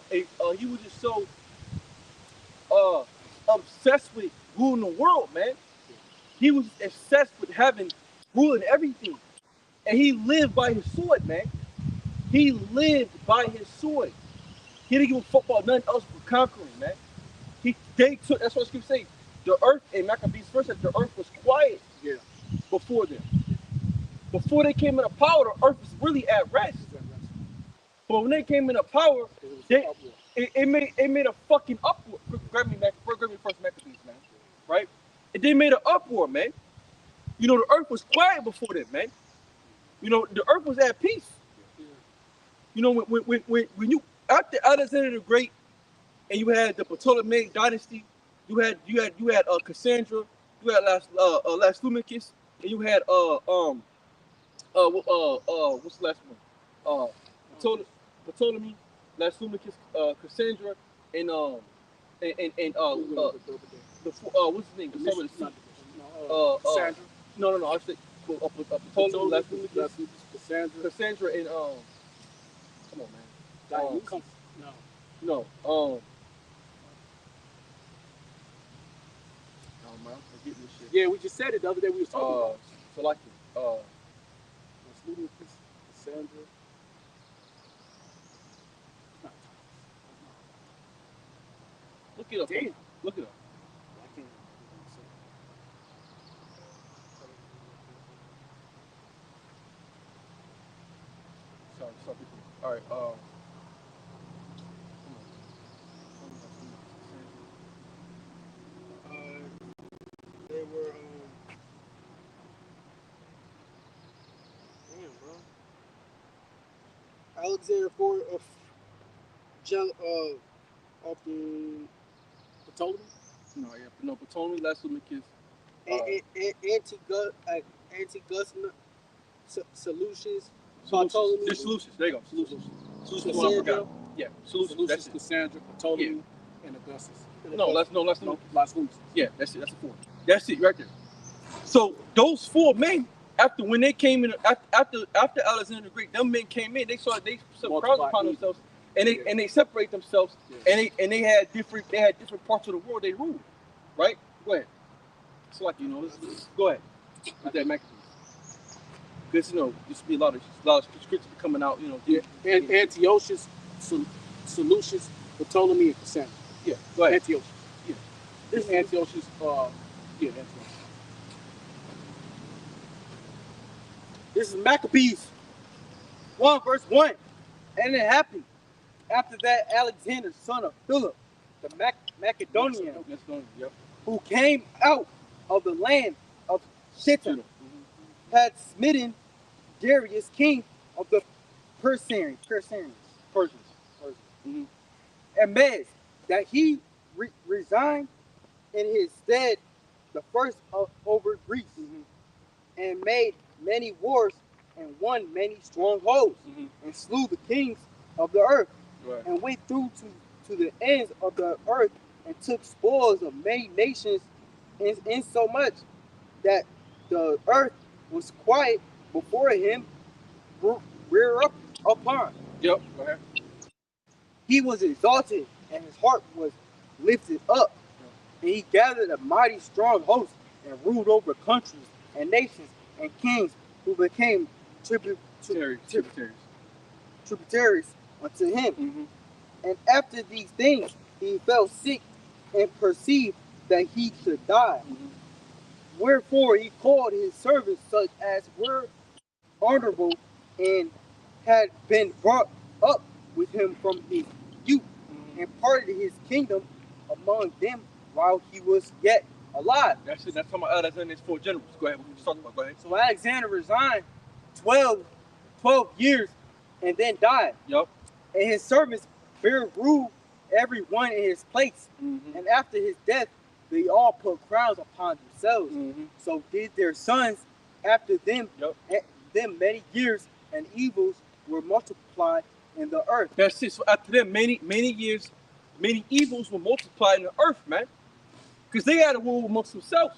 he was just so obsessed with ruling the world, man. He was obsessed with having ruling everything, and he lived by his sword, man. He lived by his sword. He didn't give a fuck about nothing else but conquering, man. That's what Scripture say. The earth, in Maccabees first said the earth was quiet before them. Before they came into power, the earth was really at rest. But when they came into power, it made a fucking uproar. Grab me first Maccabees, man. Right? They made an uproar, man. You know, the earth was quiet before them, man. You know, the earth was at peace. You know, when you after Alexander the Great, and you had the Ptolemaic dynasty, you had Cassandra, you had Lastumicus, and you had what's the last one? Ptolemy, Lastumicus, Cassandra, and what's his name? Cassandra. No. I said Ptolemy, Lastumicus, Cassandra, and come on, man. No. Oh man, I'm forgetting this shit. Yeah, we just said it the other day. We was talking about. So like Cassandra. Look it up. Damn. Look it up. I can't. All right, stop it. All right. They were damn, bro. Alexander Ford of of the Ptolemy? No, yeah, no, Ptolemy, Lacedomachus. Antigus Solutions. Ptolemy. There's Seleucus. There you go. Seleucus. Seleucus. I forgot. Yeah, Seleucus. Cassandra, Ptolemy, and Augustus. Lacedomachus. Yeah, that's it. That's the four. That's it right there. So those four men, after when they came in, after Alexander the Great, them men came in. They saw they surprised upon themselves, and they separate themselves, and they had different parts of the world they ruled, right? Go ahead. It's like go ahead with that Maccabees. Because used to be a lot of scripts coming out. And Antiochus, Seleucus, Ptolemy, and Cassandra. Yeah, go ahead. Antiochus. Yeah, this is Antiochus. Antiochus. This is Maccabees 1 verse 1. And it happened after that Alexander, son of Philip, the Macedonian, who came out of the land of Shittim, had smitten Darius, king of the Persians. Mm-hmm. And Mez, that he resigned in his stead the first over Greece, and made many wars and won many strongholds, and slew the kings of the earth, and went through to the ends of the earth and took spoils of many nations, in so much that the earth was quiet before him, rear up upon. Yep. Go ahead. He was exalted, and his heart was lifted up, and he gathered a mighty strong host, and ruled over countries and nations and kings, who became tributaries unto him. And after these things, he fell sick and perceived that he should die. Wherefore he called his servants, such as were honorable and had been brought up with him from his youth, and parted his kingdom among them while he was yet alive. That's it. That's talking about Alexander's four generals. Go ahead. What you talking about? Go ahead. So Alexander resigned 12 years and then died. Yep. And his servants bare rule every one in his place. And after his death, they all put crowns upon themselves. So did their sons after them. And them many years, and evils were multiplied in the earth. That's it. So after them, many years, many evils were multiplied in the earth, man. Because they had a war amongst themselves.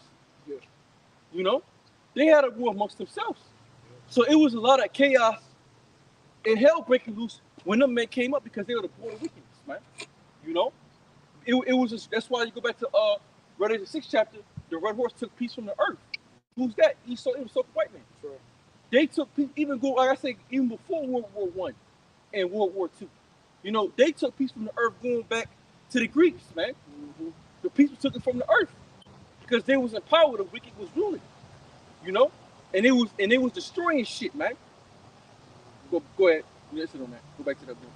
They had a war amongst themselves. So it was a lot of chaos and hell breaking loose when them men came up, because they were the born of wickedness, man. It was just, that's why you go back to Revelation 6 chapter. The red horse took peace from the earth. Who's that? Esau. It was so white man. Sure. They took peace, even before World War I and World War II. They took peace from the earth going back to the Greeks, man. The people took it from the earth because they was in power. The wicked was ruling, and it was destroying shit, man. Go ahead. Listen on that. Go back to that book.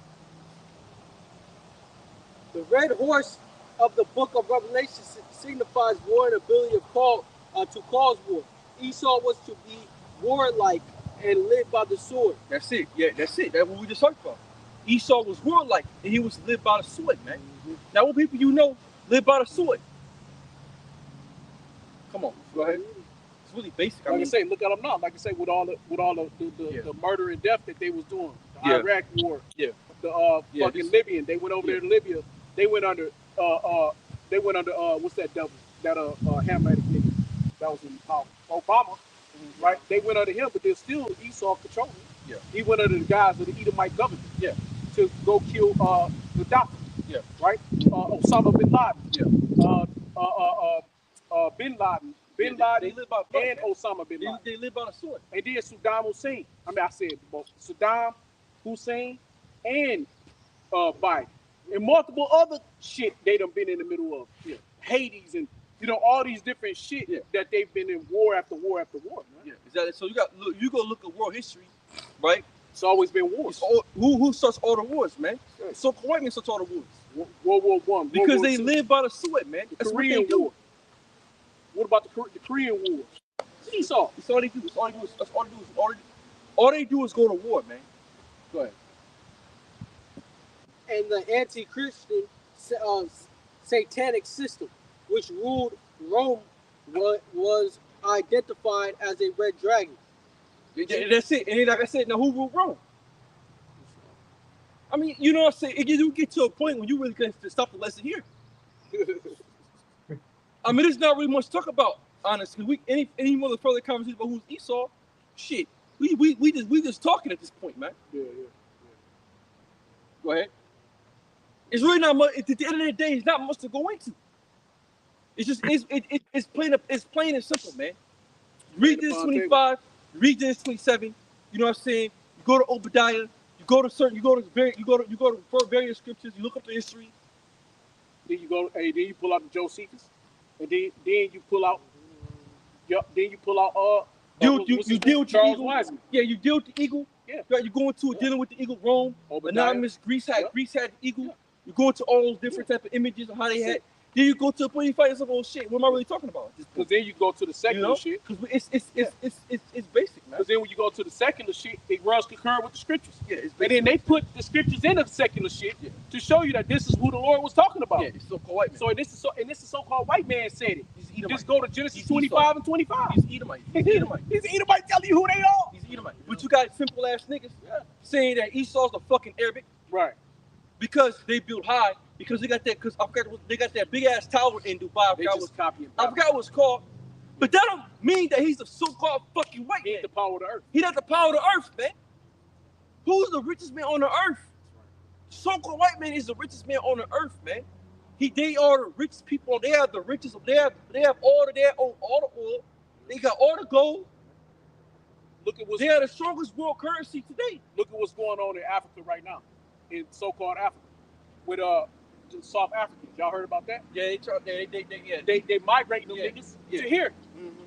The red horse of the book of Revelation signifies war and ability to cause war. Esau was to be warlike and live by the sword. That's it. Yeah, that's it. That's what we just talked about. Esau was warlike, and he was to live by the sword, man. Now, what people live by the sword? Come on, go ahead. It's really basic. Like I say, look at them now. Like I say, with all the murder and death that they was doing, the Iraq war, the fucking Libyan. They went over there to Libya. They went under what's that devil? That Hamitic nigga. That was in Obama, right? They went under him, but there's still Esau controlling. Yeah. He went under the guys of the Edomite government. Yeah. To go kill Gaddafi. Yeah. Right? Osama bin Laden. Yeah. Bin Laden. Bin Laden they live by blood, and man. Osama bin Laden. They live by the sword. And then Saddam Hussein. I said both. Saddam Hussein and Biden. And multiple other shit they done been in the middle of. Yeah. Hades and all these different shit that they've been in war after war after war, man. Yeah, exactly. So you go look at world history, right? It's always been wars. Who starts all the wars, man? So-called white men starts all the wars. World War I. Because they live by the sweat, man. The That's Korean what they do. War. What about the Korean War? Esau. That's all they do. All they do is go to war, man. Go ahead. And the anti-Christian satanic system, which ruled Rome, was identified as a red dragon. Yeah, that's it. And then, like I said, now who ruled Rome? I mean, you know what I'm saying? It do get to a point when you really can stop the lesson here. I mean, there's not really much to talk about, honestly. Any more further conversation about who's Esau, shit. We just talking at this point, man. Yeah. Go ahead. It's really not much. At the end of the day, it's not much to go into. It's just it's plain and simple, man. Read this 25, read this 27. You know what I'm saying? You go to Obadiah. You go to various scriptures. You look up the history. Then you pull out the Josephus, and then you pull out. Then you pull out you deal with Charles the eagle. Wiseman. Yeah, you deal with the eagle. Yeah. Right, you go into dealing with the eagle. Rome, Obadiah. anonymous Greece had the eagle. Yeah. You go into all those different type of images of how they had. Then you go to a point you find yourself, oh shit, what am I really talking about? Because then you go to the secular shit. Because it's basic, man. Because then when you go to the secular shit, it runs concurrent with the scriptures. Yeah, it's basic. And then they put the scriptures in the secular shit to show you that this is who the Lord was talking about. Yeah, it's so-called white man. So this is so-called white man said it. He's Just go to Genesis 25 and 25. He's Edomite. He's Edomite telling you who they are. He's Edomite. But you got simple ass niggas saying that Esau's the fucking Arabic. Right. Because they built high. Because they got that big ass tower in Dubai. I forgot what it's called. But that don't mean that he's the so-called fucking white man. He's the power of the earth. He not the power of the earth, man. Who's the richest man on the earth? So-called white man is the richest man on the earth, man. They are the richest people. They have the richest. They have all the oil. They got all the gold. They are the strongest world currency today. Look at what's going on in Africa right now, in so-called Africa, with the South Africans. Y'all heard about that? Yeah, they migrate them niggas to here,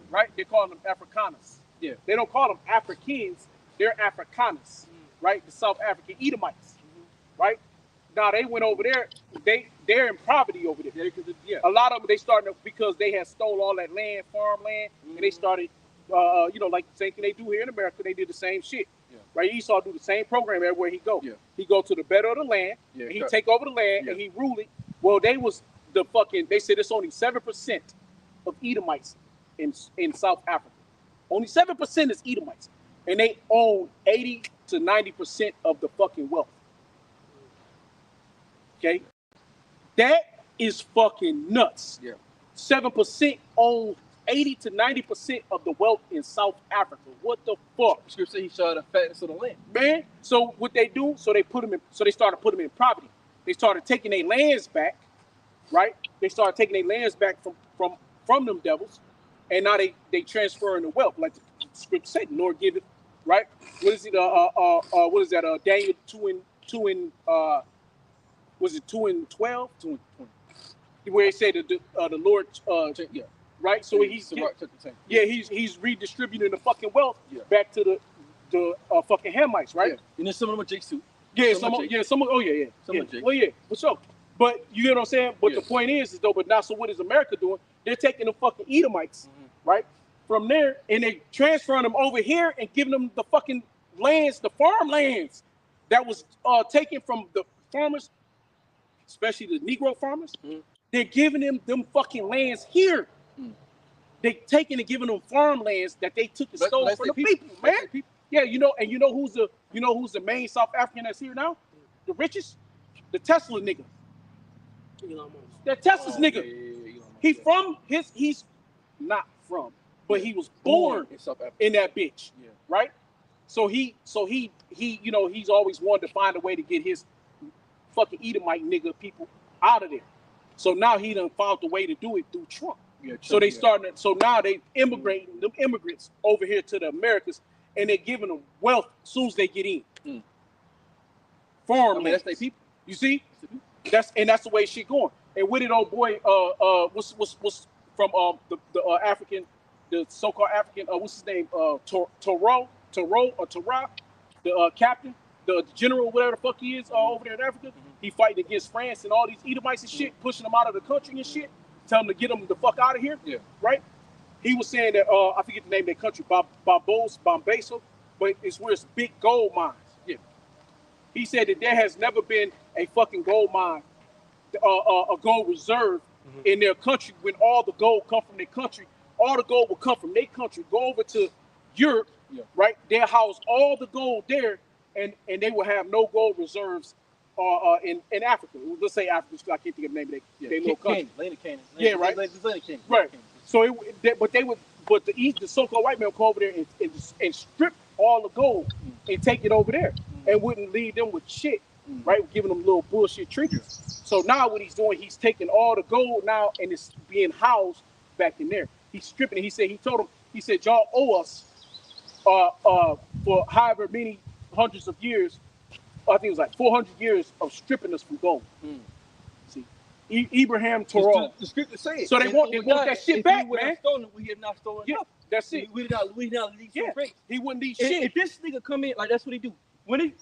right? They call them Afrikaners. Yeah, they don't call them Africans. They're Afrikaners, right? The South African Edomites, right? Now they went over there. They're in poverty over there. A lot of them they started because they had stole all that land, farmland, and they started, like the same thing they do here in America. They did the same shit. Yeah. Right, Esau do the same program everywhere he go. Yeah. He go to the better of the land, and he take over the land, and he rule it. Well, they said it's only 7% of Edomites in South Africa. Only 7% is Edomites, and they own 80 to 90% of the fucking wealth. Okay, that is fucking nuts. Yeah, 7% own 80 to 90% of the wealth in South Africa. What the fuck? The scripture he showed the fatness of the land. Man, so what they do? So they started putting them in poverty. They started taking their lands back, right? They started taking their lands back from them devils, and now they transferring the wealth, like the scripture said, nor give it, right? What is it? What is that? Daniel 2 and was it 2 and 12? 2 and 20. Where it said the Lord, right? So he's redistributing the fucking wealth back to the fucking Hamites, right? Yeah. And then some of them are Jake's too. Well, yeah, for sure. But you get what I'm saying? But the point is though, but now, so what is America doing? They're taking the fucking Edomites, right? From there, and they transferring them over here and giving them the fucking lands, the farmlands that was taken from the farmers, especially the Negro farmers. They're giving them fucking lands here. They taking and giving them farmlands that they took and stole from the people, man. Yeah, you know who's the main South African that's here now? The richest? The Tesla nigga. That Tesla's nigga. Yeah. He's not from, but he was born in that bitch. Yeah. Right? So he he's always wanted to find a way to get his fucking Edomite nigga people out of there. So now he done found the way to do it through Trump. Yeah, so they starting. So now they immigrating them immigrants over here to the Americas, and they're giving them wealth as soon as they get in. Farm, that's their people. You see, that's the way shit going. And with it, old boy, what's from the African, the so-called African, what's his name? Toro or Tara. the captain, the general, whatever the fuck he is over there in Africa. He fighting against France and all these Edomites and shit, pushing them out of the country and shit, telling them to get them the fuck out of here. Yeah. Right? He was saying that I forget the name of that country, Bombaso, but it's where it's big gold mines. Yeah. He said that there has never been a fucking gold mine, a gold reserve in their country. When all the gold come from their country, all the gold will come from their country, go over to Europe, right? They'll house all the gold there, and they will have no gold reserves in Africa. Let's say Africa, because I can't think of the name of their little country. Canaan. Right. Right. So the so-called white man would go over there and strip all the gold and take it over there and wouldn't leave them with shit, right? Giving them little bullshit treatments. So now what he's doing, he's taking all the gold now and it's being housed back in there. He's stripping it. He told them, y'all owe us for however many hundreds of years, I think it was like 400 years of stripping us from gold. See, Abraham Torah. The scripture says. So they want that shit back, man. We have not stolen. Yeah, that's it. We not leave some great. He wouldn't leave If shit. this nigga come in, like that's what he do.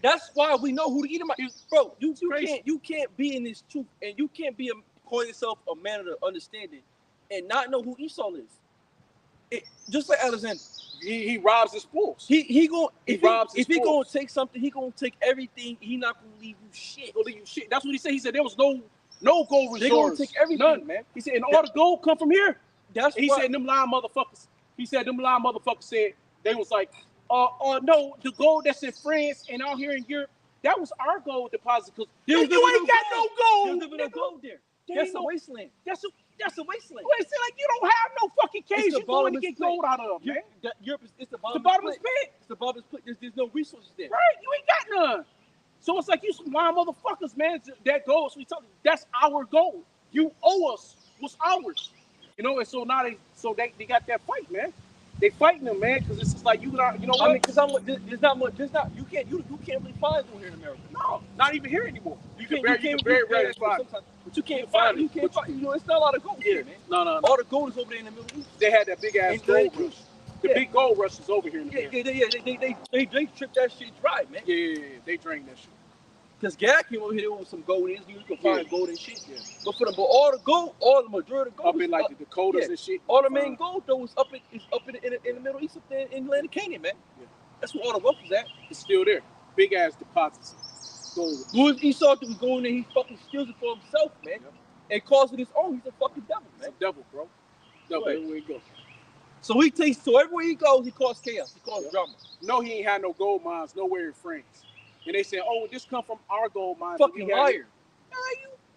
That's why we know who the Edomite is. Bro, you can't be in this truth, and you can't call yourself a man of the understanding and not know who Esau is. Just like Alexander. He robs his fools. If he gonna take something, he gonna take everything. He not gonna leave you shit. That's what he said. He said there was no gold reserves. They gonna take everything. None, man. He said, and all the gold come from here. He said them lying motherfuckers. He said them lying motherfuckers said they was like, no, the gold that's in France and out here in Europe, that was our gold deposit. Cause you ain't got no gold. There's no gold there. That's a wasteland. That's a wasteland. Well, it's like you don't have no fucking caves you're going to get gold out of, man. Europe it's the bottomless pit. It's the bottomless pit. There's no resources there. Right, you ain't got none. So it's like you some lying motherfuckers, man. That gold, so we tell you, that's our gold. You owe us what's ours. You know, and so now they got that fight, man. They fighting them, man, because it's just like you know what? I mean, because you can't really find gold here in America. No, not even here anymore. You can very rarely find it. But you can't find it. You can't find it. You know, it's not a lot of gold here, man. No. All the gold is over there in the Middle East. They had that big ass gold rush. The big gold rush is over here in America. They tripped that shit dry, man. Yeah, they drank that shit. Because Gad came over here with some gold in. You can find gold and shit. Yeah. But all the gold, all the majority of the gold up in like the Dakotas and shit. All the main gold though is up in the Middle East, up there in land of Canaan, man. Yeah. That's where all the wealth is at. It's still there. Big ass deposits. Gold. Louis Esau was going there, he fucking steals it for himself, man. Yep. And calls it his own. He's a fucking devil, man. He's a devil, bro. Devil everywhere he goes. So everywhere he goes, he caused chaos. He caused drama. No, he ain't had no gold mines nowhere in France. And they said, "Oh, this come from our gold mines." Fucking liar!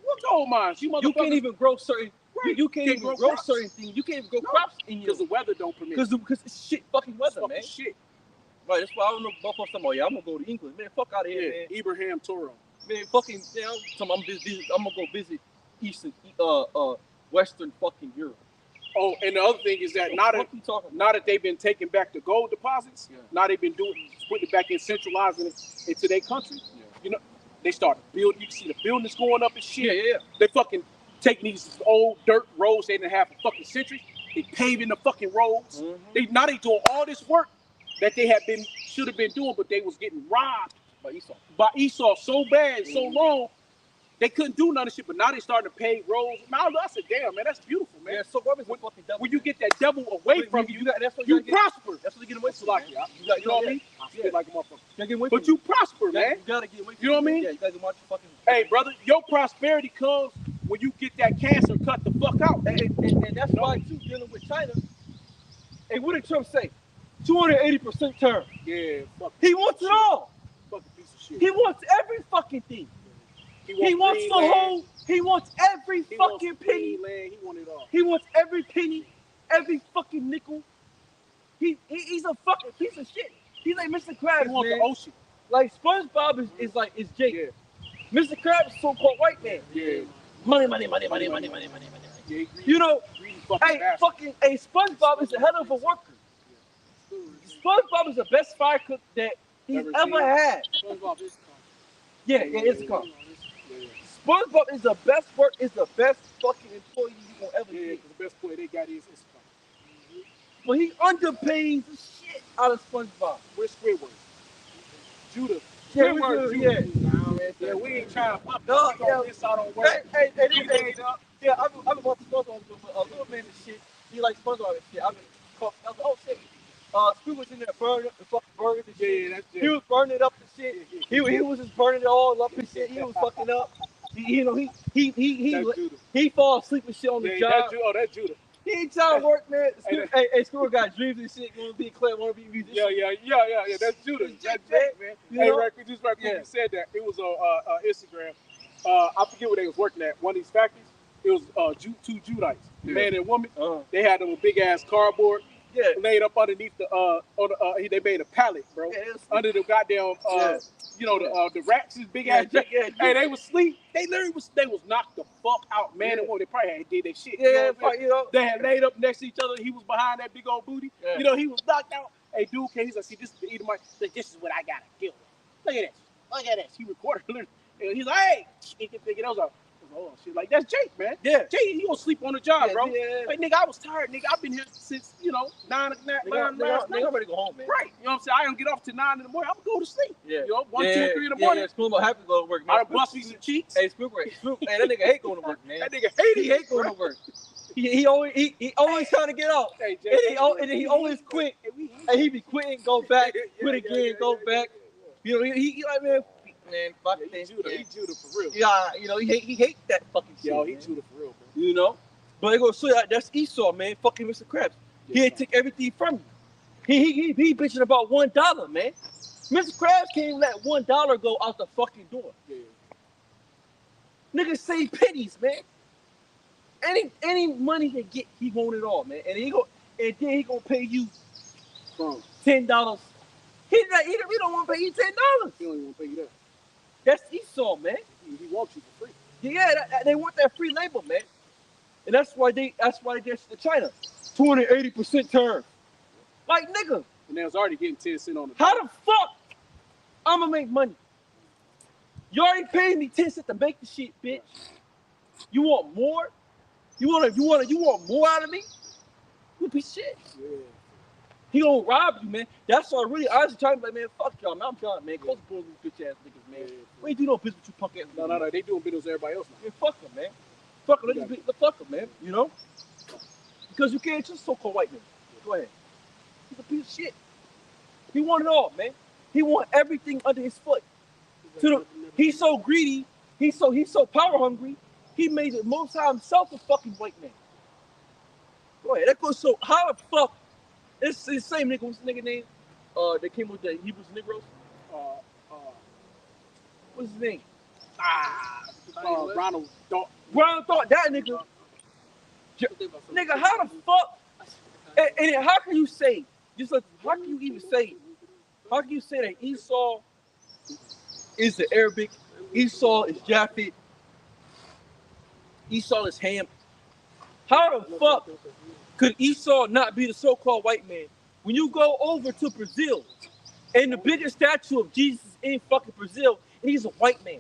What gold mines? You can't even grow certain. Right. You can't even grow certain things. You can't even grow crops in because the weather don't permit. Because it's shit fucking weather, man. Shit. Right. That's why I don't know. Buffalo. Somebody. I'm gonna go to England, man. Fuck out of here, man. Abraham Torah. Man, fucking. I'm gonna go visit Eastern, Western fucking Europe. Oh, and the other thing is that now that they've been taking back the gold deposits, now they've been putting it back in, centralizing it into their country. Yeah. You know, they started building. You can see the buildings going up and shit. Yeah. They fucking taking these old dirt roads they didn't have for fucking centuries. They paving the fucking roads. Mm-hmm. They doing all this work that they should have been doing, but they was getting robbed by Esau so bad, so long. They couldn't do none of shit, but now they starting to pave roads. Now I said, damn, man, that's beautiful, man. Yeah, so what is the fucking devil? When you get that devil away from you, you prosper. That's what you get away from. Like, you know what I mean? I feel like a motherfucker. But you prosper, man. You gotta get away from. You know what I mean? Yeah, you gotta watch your fucking. Hey, brother, your prosperity comes when you get that cancer cut the fuck out. And that's why too, dealing with China. Hey, what did Trump say? 280% term. Yeah, fuck. He wants it all. Fucking piece of shit. He wants every fucking thing. He wants the whole. He wants every fucking penny. He wants it all. He wants every penny, every fucking nickel. He's a fucking piece of shit. He's like Mr. Krabs, he wants man. The ocean. Like SpongeBob is Jake. Yeah. Mr. Krabs is so-called white man. Yeah. Money. Yeah, you know, SpongeBob is a hell of a worker. SpongeBob is the best fire cook that he's ever had. SpongeBob is Yeah, it's a con. SpongeBob is the best fucking employee you gonna ever get. The best player they got is SpongeBob. But he underpays the shit out of SpongeBob. Where's Squidward? Judah. Yeah, Squidward, we Judah. do. Nah, man. Yeah, we ain't trying to pop No, no, this out on work. Hey, We made up. yeah, I've been watching SpongeBob with a little man and shit. He likes SpongeBob and shit. I've been caught. I was like, oh shit. Squid was in there burning up the fucking burgers and shit. Yeah, that's it. He was burning it up and shit. He was just burning it all up and shit. He was fucking up. He fall asleep and shit on the job. That's Judah. He ain't trying to work, man. Hey, Squid got dreams and shit. Want to be clear, want to be a musician. Yeah. That's Judah. That's Jake, man. You Hey, know? right, just right quick, you said that. It was on Instagram. I forget where they was working at. One of these factories. It was two Judites, man and woman. They had them a big ass cardboard. Yeah. Laid up underneath they made a pallet, bro. Yeah, under the goddamn, the racks, is big ass. Yeah. Hey, they was asleep. They was knocked the fuck out, man. Yeah. And woman, they probably had did their shit. Yeah, you know. They had laid up next to each other. He was behind that big old booty. Yeah. You know, he was knocked out. Hey, dude, he's like, see, this is the Edomite. Like, this is what I gotta kill. Look at this. Look at this. He recorded it. And he's like, hey, he can think it was oh shit, like that's Jake, man. Yeah. Jake, he gonna sleep on the job, bro. Yeah. Like, nigga, I was tired, nigga. I've been here since 9 o'clock last night. Nigga ready to go home, man. Right. You know what I'm saying? I don't get off till 9 in the morning. I'm gonna go to sleep. Yeah. You know, 1, 2, 3 in the morning. Yeah, Squidward happy to go to work, man. I bust me some cheeks. Hey, Squidward, hey, that nigga hate going to work, man. That nigga hate He hate going to work. He always trying to get out. Hey, Jay, and then he always quit. And he be quitting, go back, quit again, go back. You know, he like, man, fuck He this. Judah. He Judah for real. Yeah, you know, he hate that fucking shit. Yo, he man. Judah for real, man. You know? But they go, so that's Esau, man. Fucking Mr. Krabs. He'd take everything from you. He bitching about $1, man. Mr. Krabs can't let $1 go out the fucking door. Yeah. Niggas save pennies, man. Any money he get, he want it all, man. And then he gonna pay you $10. He don't want to pay you $10. He don't even want to pay you that. That's Esau, man. He wants you for free. Yeah, they want that free labor, man. And that's why they're to China. 280% turn. Like, nigga, And they was already getting 10 cents on the how the fuck I'ma make money? You already paid me 10 cents to make the shit, bitch. You want more? You want more out of me? You piece of shit. Yeah. He gonna rob you, man. That's why really honestly trying to be like, man, fuck y'all, man. I'm done, man. Close the door, these bitch ass niggas, man. Yeah. We ain't do no business with you punk ass niggas. No. They doing business with everybody else now. Man, fuck them, man. Fuck them. Fuck them, man. You know? Because you can't trust so-called white men. Go ahead. He's a piece of shit. He want it all, man. He want everything under his foot. He's so greedy. He's so power hungry. He made the Most High himself a fucking white man. Go ahead. That goes so. How the fuck? It's the same nigga. What's the nigga name? That came with the Hebrews and Negroes. What's his name? Ronald Thought. Ronald Thought. That nigga. Nigga, how the fuck? And how can you say? Just like, how can you even say? How can you say that Esau is the Arabic? Esau is Japhet. Esau is Ham. How the fuck could Esau not be the so-called white man? When you go over to Brazil, and the biggest statue of Jesus is in fucking Brazil, and he's a white man.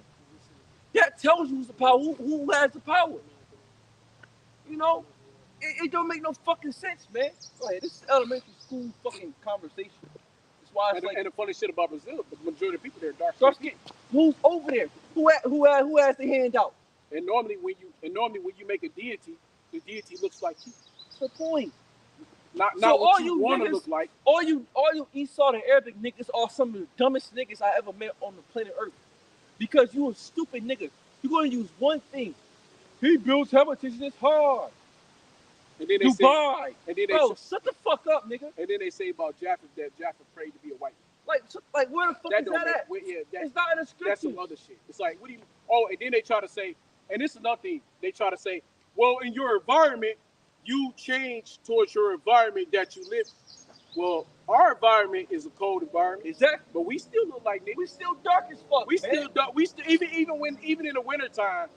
That tells you who's the power, who has the power. You know? It don't make no fucking sense, man. Go ahead, this is elementary school fucking conversation. That's why it's And the funny shit about Brazil, the majority of people there are dark. so who's over there? Who has the handout? And normally when you make a deity, the deity looks like you. What's the point? Not So what all you you want to niggas- look like. All you Esau and Arabic niggas are some of the dumbest niggas I ever met on the planet Earth. Because you a stupid nigga. You're gonna use one thing. He builds habitation that's hard. And then they say, Dubai. and then they Bro, say, shut the fuck up, nigga. and then they say about Japheth that Japheth prayed to be a white man. Like where the fuck is don't that make- at? yeah, It's not in the that's scriptures. some other shit. It's like, what do you? Oh, and then they try to say, and this is another thing. They try to say, well, in your environment, you change towards your environment that you live. Well, our environment is a cold environment, Exactly. but we still look like niggas. We still dark as fuck. We man. still dark. We still even in the wintertime,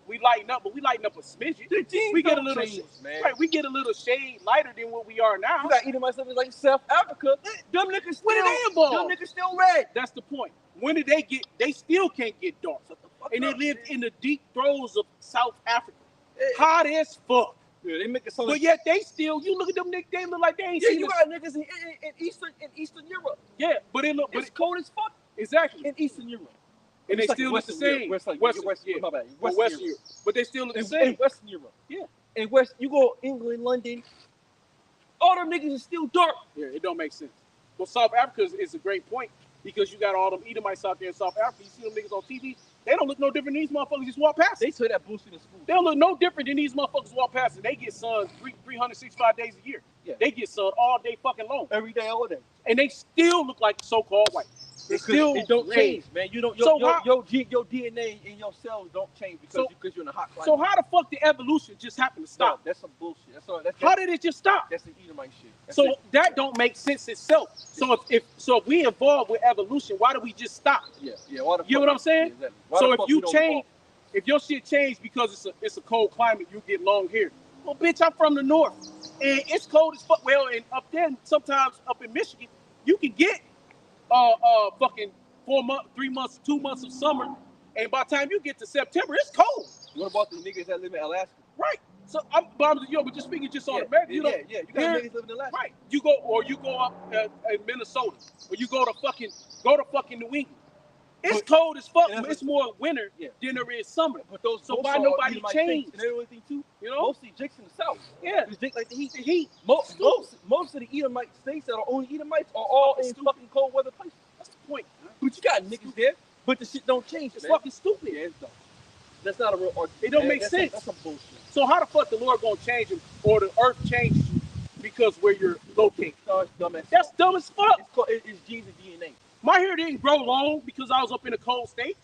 we lighten up, but we lighten up a smidgen. The jeans We get a don't little change, man. right. We get a little shade lighter than what we are now. You got eating myself like South Africa. Them niggas still, Where they involved? them niggas still red. That's the point. When did they get? They still can't get dark, Shut the fuck and they up, lived man. in the deep throes of South Africa, Yeah. hot as fuck. Yeah, they make it sound But like yet they still. You look at them niggas. They look like they ain't yeah, seen you us. got niggas in Eastern Europe. Yeah, but it look. It's But cold as fuck. Exactly. in Eastern Europe. And they still look the same. Western Europe. But they still look the same. In Western Europe. Yeah. In West, you go England, London, all them niggas is still dark. Yeah, it don't make sense. But South Africa is a great point because you got all them Edomites out there in South Africa. You see them niggas on TV. They don't look no different than these motherfuckers just walk past. They say that bullshit in school. They don't look no different than these motherfuckers walk past. And they get sunned 365 days a year. Yeah. They get sunned all day fucking long. Every day, all day. And they still look like so-called white. They still it don't change, man. You don't. Your DNA and your cells don't change because you're in a hot climate. So how the fuck did evolution just happen to stop? No, that's some bullshit. How did it just stop? That's the Edomite shit. That don't make sense itself. So if we evolve with evolution, why do we just stop? Yeah. You know what I'm saying? Yeah, exactly. So if you change, if your shit changed because it's a cold climate, you get long hair. Well, bitch, I'm from the north, and it's cold as fuck. Well, and up there, sometimes up in Michigan, you can get fucking 4 months, 3 months, 2 months of summer, and by the time you get to September, it's cold. What about the niggas that live in Alaska? Right. So but just speaking just on America, you got niggas living in Alaska. Right. You go up in Minnesota, or you go to fucking New England. It's cold as fuck. It's more winter than there is summer. But those why nobody changed? And everything too. You know, mostly Jakes in the South. Yeah, because Jake like the heat. The heat. Most of the Edomite states that are only Edomites are all in fucking cold weather places. That's the point. But you got niggas there, but the shit don't change. It's fucking stupid. Yeah, it's dumb. That's not a real argument. It don't make sense. That's some bullshit. So how the fuck the Lord gonna change him, or the earth changes you because where you're located? That's dumb as fuck. It's Jesus DNA. My hair didn't grow long because I was up in a cold state.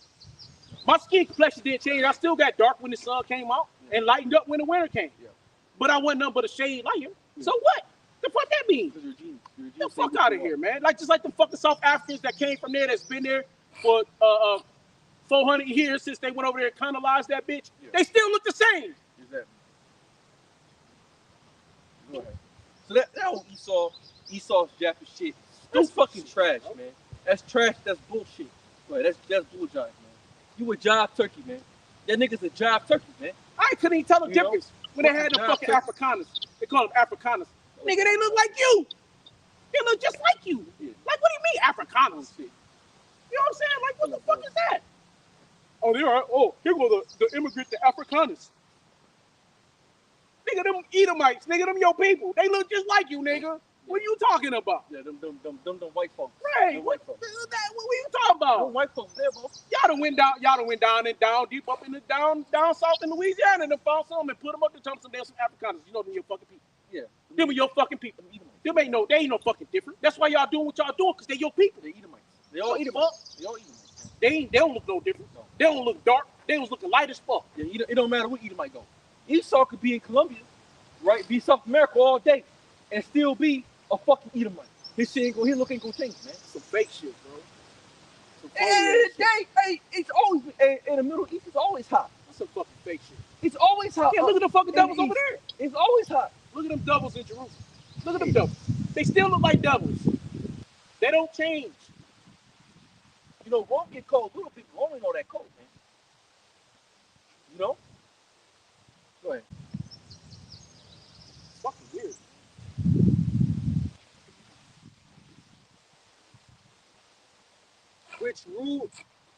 My skin complexion didn't change. I still got dark when the sun came out and lightened up when the winter came. Yeah. But I wasn't nothing but a shade lighter. Yeah. So what? The fuck that mean? Because your genes the fuck out of here, man. Just like the fucking South Africans that came from there that's been there for 400 years since they went over there and colonized that bitch. Yeah. They still look the same. Exactly. Go ahead. So that whole Esau's Japheth shit, that's fucking trash, man. That's trash. That's bullshit. Right, that's bull jive, man. You a jive turkey, man. That nigga's a jive turkey, man. I couldn't even tell the difference when they had the fucking Afrikaners. They call them Afrikaners. Nigga, they look like you. They look just like you. Yeah. Like, what do you mean Afrikaners? You know what I'm saying? Like, what the fuck is that? Oh, they are. Oh, here go the immigrant, the Afrikaners. Nigga, them Edomites. Nigga, them your people. They look just like you, nigga. What are you talking about? Yeah, them white folks. Right. What are you talking about? Them white folks there, bro. Y'all done went down and down deep up in the down south in Louisiana and then found some and put them up to some damn Afrikaners. You know them your fucking people. Yeah. Them are your fucking people. They ain't no fucking different. That's why y'all doing what y'all doing, because they your people. They Edomites. They all Edomites. They all Edomites. They don't look no different. No. They don't look dark. They was looking light as fuck. Yeah, it don't matter what Edomite go. Esau could be in Colombia, right? Be South America all day and still be a fucking Edomite. His shit ain't gonna change, man. Some fake shit, bro. Hey, it's always in the Middle East. It's always hot. That's some fucking fake shit. It's always hot. Yeah, look at the fucking devils over there. It's always hot. Look at them devils in Jerusalem. Look at them devils. They still look like devils. They don't change. You know, won't get cold. Little people only know that cold, man. You know? Go ahead. It's fucking weird.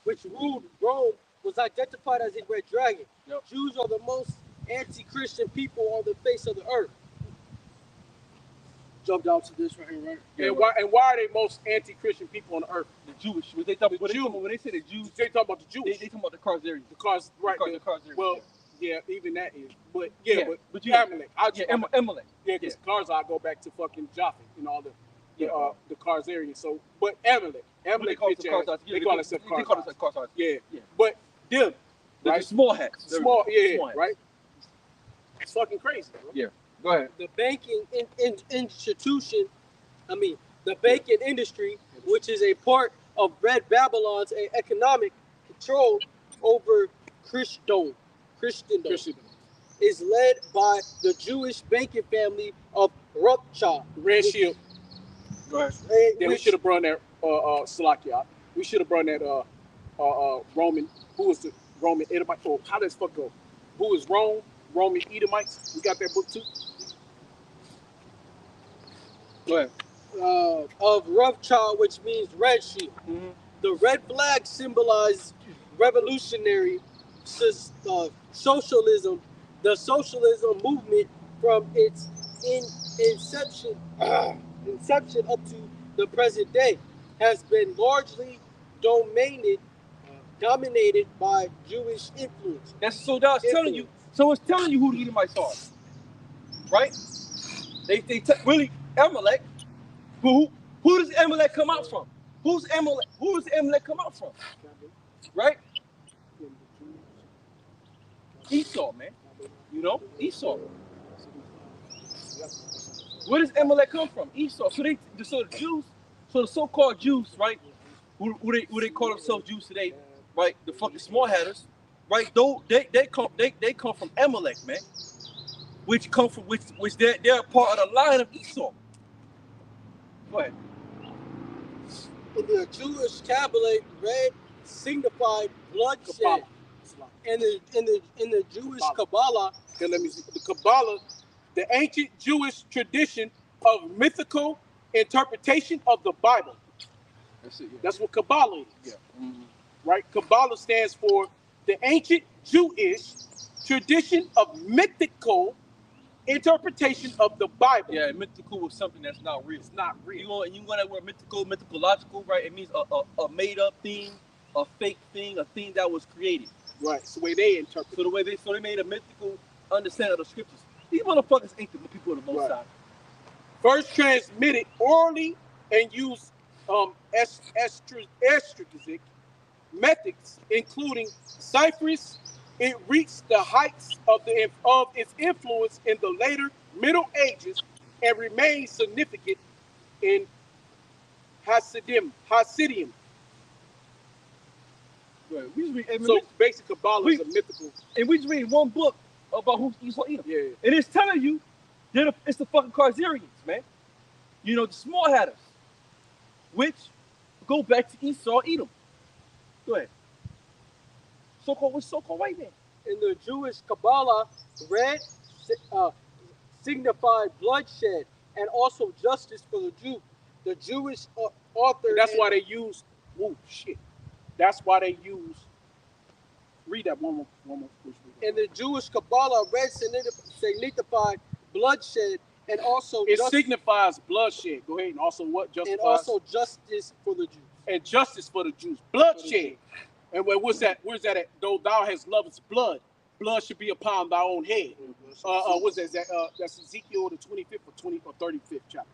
Which ruled Rome was identified as a red dragon. Yep. Jews are the most anti-Christian people on the face of the earth. Jump down to this right here, right? Yeah, and why are they most anti-Christian people on the earth? The Jewish. When they say the Jews, they talk about the Jews. They talk about the Khazarians. The Khazarians. Well, yeah, even that is. But but Amalek. Amalek. Yeah, because Khazar go back to fucking Japheth and all the Khazarians. So, but Amalek they call themselves Khazars. Yeah. But them, right? Small hats. Small hats. Right? It's fucking crazy, bro. Yeah. Go ahead. The banking the banking industry, which is a part of Red Babylon's economic control over Christendom, is led by the Jewish banking family of Rothschild. Red Shield. Go ahead. Then we should have brought that Salakia. We should have brought that Roman. Who was the Roman Edomite? Oh, how does fuck go? Who is Rome? Roman Edomites. We got that book too. Go ahead. Of Rothschild, which means red shield. Mm-hmm. the red flag symbolized revolutionary socialism. The socialism movement from its inception up to the present day has been largely dominated by Jewish influence. That's so that's telling you. So it's telling you who the Edomites are, right? They really Amalek. Who does Amalek come out from? Who does Amalek come out from? Right? Esau, man. You know, Esau. Where does Amalek come from? Esau. So the Jews, so the so-called Jews, right? Who they call themselves Jews today, right? The fucking small hatters, right? Though they come from Amalek, man. Which they're part of the line of Esau. Go ahead. In the Jewish Kabbalah, red signified bloodshed. In the Jewish Kabbalah, okay, let me see. The Kabbalah, the ancient Jewish tradition of mythical interpretation of the Bible. That's it. Yeah. That's what Kabbalah is. Yeah. Mm-hmm. Right? Kabbalah stands for the ancient Jewish tradition of mythical interpretation of the Bible. Yeah, mythical was something that's not real. It's not real. You want that word mythological, right? It means a made up thing, a fake thing, a thing that was created. Right. It's the way they interpret. So they made a mythical understanding of the scriptures. These motherfuckers ain't the people of the Most High. First transmitted orally and used extricacy methods, including ciphers. It reached the heights of its influence in the later Middle Ages and remains significant in Hasidim. Right. So basic Kabbalah is a mythical. And we just read one book about who's Esau Edom. Yeah. And it's telling you that it's the fucking Khazarians, man. You know, the small hatters, which go back to Esau Edom. Go ahead. So-called white man. In the Jewish Kabbalah, red signified bloodshed and also justice for the Jew. The Jewish author. And that's why they use. Oh shit. That's why they use. Read that one more. In the Jewish Kabbalah, red signified bloodshed and also it signifies bloodshed. Go ahead, and also what justifies? And also justice for the Jews. And justice for the Jews. Bloodshed. And what's that? Where's that at? Though thou hast loved blood, blood should be upon thy own head. What's that? That's Ezekiel the 25th or 35th chapter,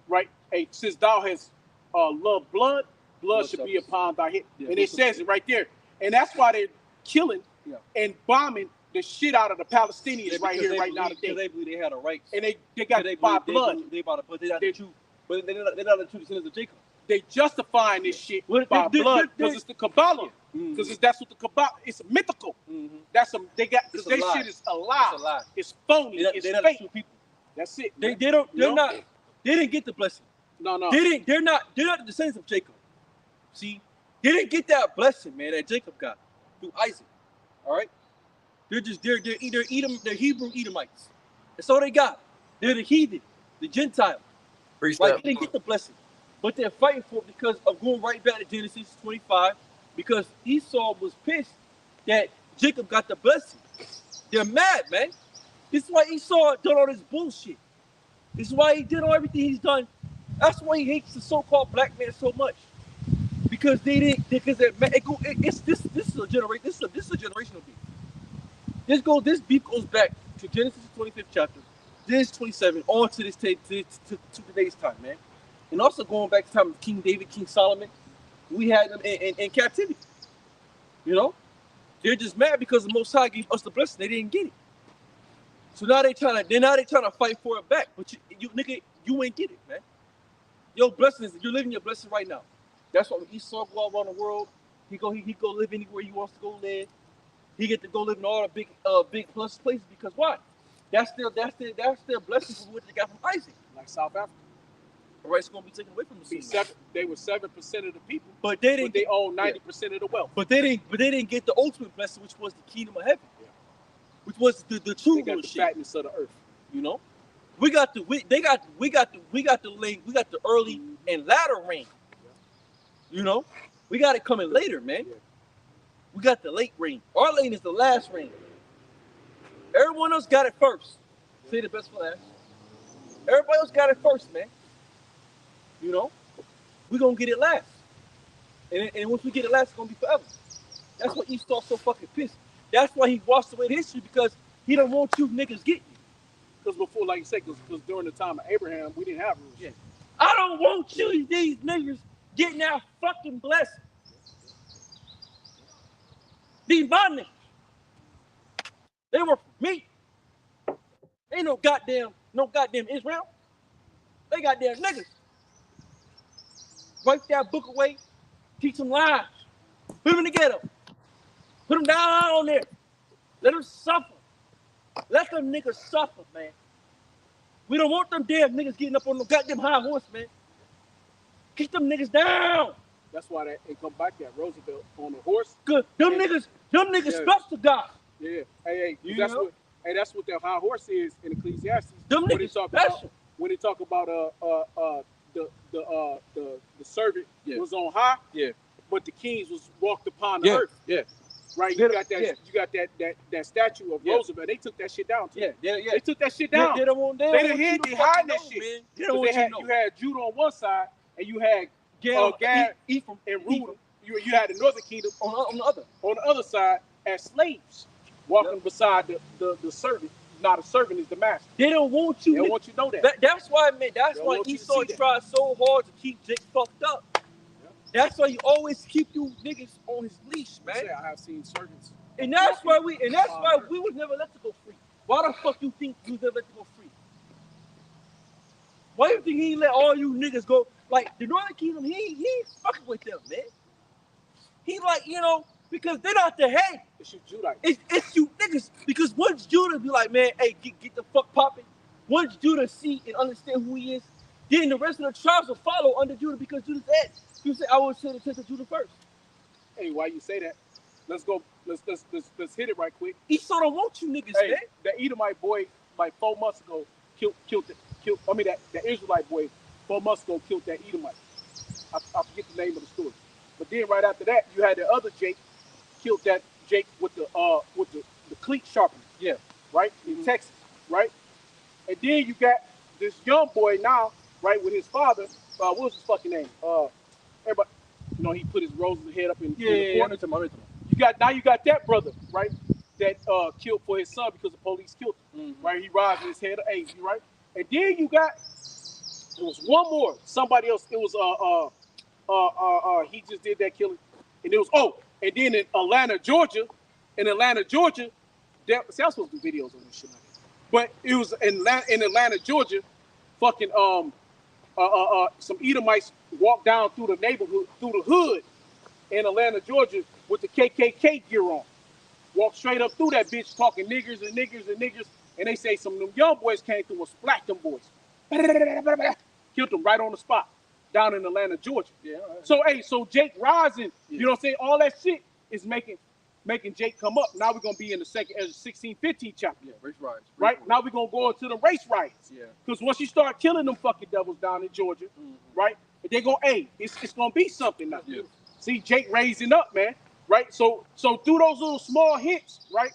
right? Hey, since thou hast loved blood, blood should be upon thy head. Yeah, and it says it right there. And that's why they're killing and bombing the shit out of the Palestinians right here, right now today. They believe they had a right. And they got to buy blood. But they're not the true. But they're not the true descendants of Jacob. They justifying this shit by blood because it's the Kabbalah. Because that's what the Kabbalah. It's mythical. Mm-hmm. That's they got. Because their shit is a lie. It's a lie. It's phony. It's they're not fake. The true people. That's it. They don't. They're not. They didn't get the blessing. No. They're not the descendants of Jacob. See, they didn't get that blessing, man, that Jacob got through Isaac. All right. They're Hebrew Edomites. That's all they got. They're the heathen, the Gentile. Right? They didn't get the blessing. But they're fighting for it because of going right back to Genesis 25, because Esau was pissed that Jacob got the blessing. They're mad, man. This is why Esau done all this bullshit. This is why he did all everything he's done. That's why he hates the so-called black man so much. Because they didn't. Because this is a generational beef. This beef goes back to Genesis 25th chapter, Genesis 27, on to this to today's time, man. And also going back to the time of King David, King Solomon, we had them in captivity. You know, they're just mad because the Most High gave us the blessing. They didn't get it. So now they're trying to fight for it back. But you nigga, you ain't get it, man. Your blessings, you're living your blessing right now. That's why when Esau go out around the world, he go live anywhere he wants to go live. He get to go live in all the big plus places because why? That's their blessing from what they got from Isaac. Like South Africa. All right, it's gonna be taken away from them. They were 7% of the people, but they own 90% of the wealth. But they didn't get the ultimate blessing, which was the kingdom of heaven, which was the true the fatness of the earth. You know, we got the early and latter rain. You know, We got it coming later, man. Yeah. We got the late rain. Our lane is the last rain. Everyone else got it first. Say the best for last. Everybody else got it first, man. You know, we're gonna get it last. And once we get it last, it's gonna be forever. That's why Esau's so fucking pissed. That's why he washed away the history, because he don't want you niggas getting you. Because before, like you said, because during the time of Abraham, we didn't have rules. Yeah. I don't want you, these niggas, getting our fucking blessing. These my niggas. They were for me. Ain't no goddamn Israel. They goddamn niggas. Wipe that book away, teach them lies. Put them together. Put them down on there. Let them suffer. Let them niggas suffer, man. We don't want them damn niggas getting up on the goddamn high horse, man. Keep them niggas down. That's why they come back at Roosevelt on a horse. Good. Them niggas special God. Yeah. That's what that high horse is in Ecclesiastes. Them niggas special. When they talk about the servant was on high, but the kings was walked upon the earth. Yeah. Right, you got that statue of Roosevelt. They took that shit down too. Yeah. They took that shit down. They hide that shit. You had Judah on one side, and you had Gad, Ephraim, and Reuben. You had the northern kingdom on the other side as slaves walking beside the servant. Not a servant is the master. They don't want you. They don't want you to know that. That's why, man. That's why Esau tried so hard to keep Jake fucked up. That's why he always keep you niggas on his leash, man. I have seen servants. And that's why we was never let to go free. Why the fuck you think you was never let to go free? Why you think he let all you niggas go? Like the Northern Kingdom, he ain't fucking with them, man. He like, because they're not the head. It's you Judah. It's you niggas. Because once Judah be like, man, hey, get the fuck popping. Once Judah see and understand who he is, then the rest of the tribes will follow under Judah, because Judah's head. You say I would say the test of Judah first. Hey, why you say that? Let's go. Let's hit it right quick. Esau don't want you niggas, man. That Edomite boy, like 4 months ago, that Israelite boy 4 months ago killed that Edomite. I forget the name of the story. But then right after that, you had the other Jake killed that Jake with the cleat sharpener. Yeah. Right in Texas. Right. And then you got this young boy now, right, with his father. What was his fucking name? Everybody, he put his Rose's head up in the corner. You got that brother, right, that killed for his son because the police killed him, right? He rising his head up, hey, you right? And then you got, there was one more, somebody else. It was he just did that killing, and it was and then in Atlanta, Georgia, see, I was supposed to do videos on this shit like that, but it was in Atlanta, Georgia, fucking some Edomites walked down through the neighborhood, through the hood in Atlanta, Georgia, with the KKK gear on. Walked straight up through that bitch talking niggers, and they say some of them young boys came through and splat them boys. Killed them right on the spot down in Atlanta, Georgia. Yeah. Right. So Jake rising, you know what I'm saying? All that shit is making Jake come up. Now we're gonna be in the second Ezra 16-15 chapter. Yeah, race riots. Right? Now we're gonna go into the race riots. Yeah. Because once you start killing them fucking devils down in Georgia, right? They're gonna, it's gonna be something now. Yeah. See Jake raising up, man. Right? So through those little small hints, right?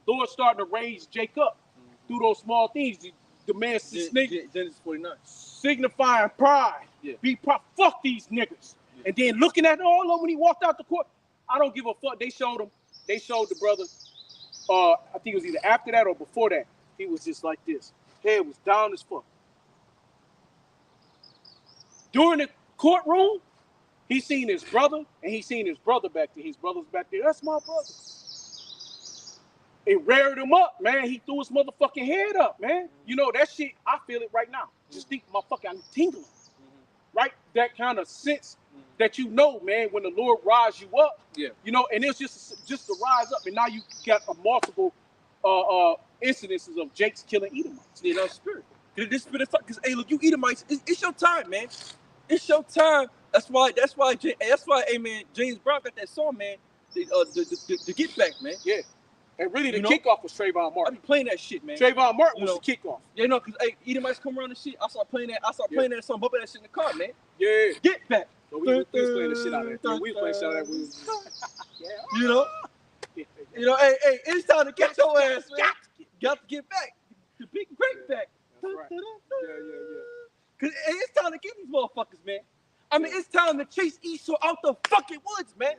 Lord's starting to raise Jake up through those small things. The man Genesis 49. Signifying pride. Yeah. Be proud. Fuck these niggas. Yeah. And then looking at all of them when he walked out the court, I don't give a fuck. They showed the brother, I think it was either after that or before that, he was just like this. Head was down as fuck. During the courtroom, he seen his brother, and he seen his brother back there. His brother's back there. That's my brother. It reared him up, man. He threw his motherfucking head up, man. You know, that shit, I feel it right now. Just think, motherfucker, I'm tingling. Right? That kind of sense that man, when the Lord rise you up, and it's just to rise up, and now you got a multiple incidences of Jake's killing Edomites. Spirit. Because hey, look, you Edomites, it's your time, man. It's your time. That's why, hey, man, James Brown got that song, man. The get back, man. Yeah. And really, the kickoff was Trayvon Martin. I be playing that shit, man. Trayvon Martin was the kickoff. Yeah, because hey, Edomites come around and shit. I start playing that song, bumping that shit in the car, man. Yeah. Get back. So we was playing the shit out of that. Yeah, we was playing shit out of that. You know? You know, hey, it's time to get your ass, man. Got to get back. The big break back. That's right. Yeah. Cause it's time to get these motherfuckers, man. I mean, it's time to chase Esau out the fucking woods, man.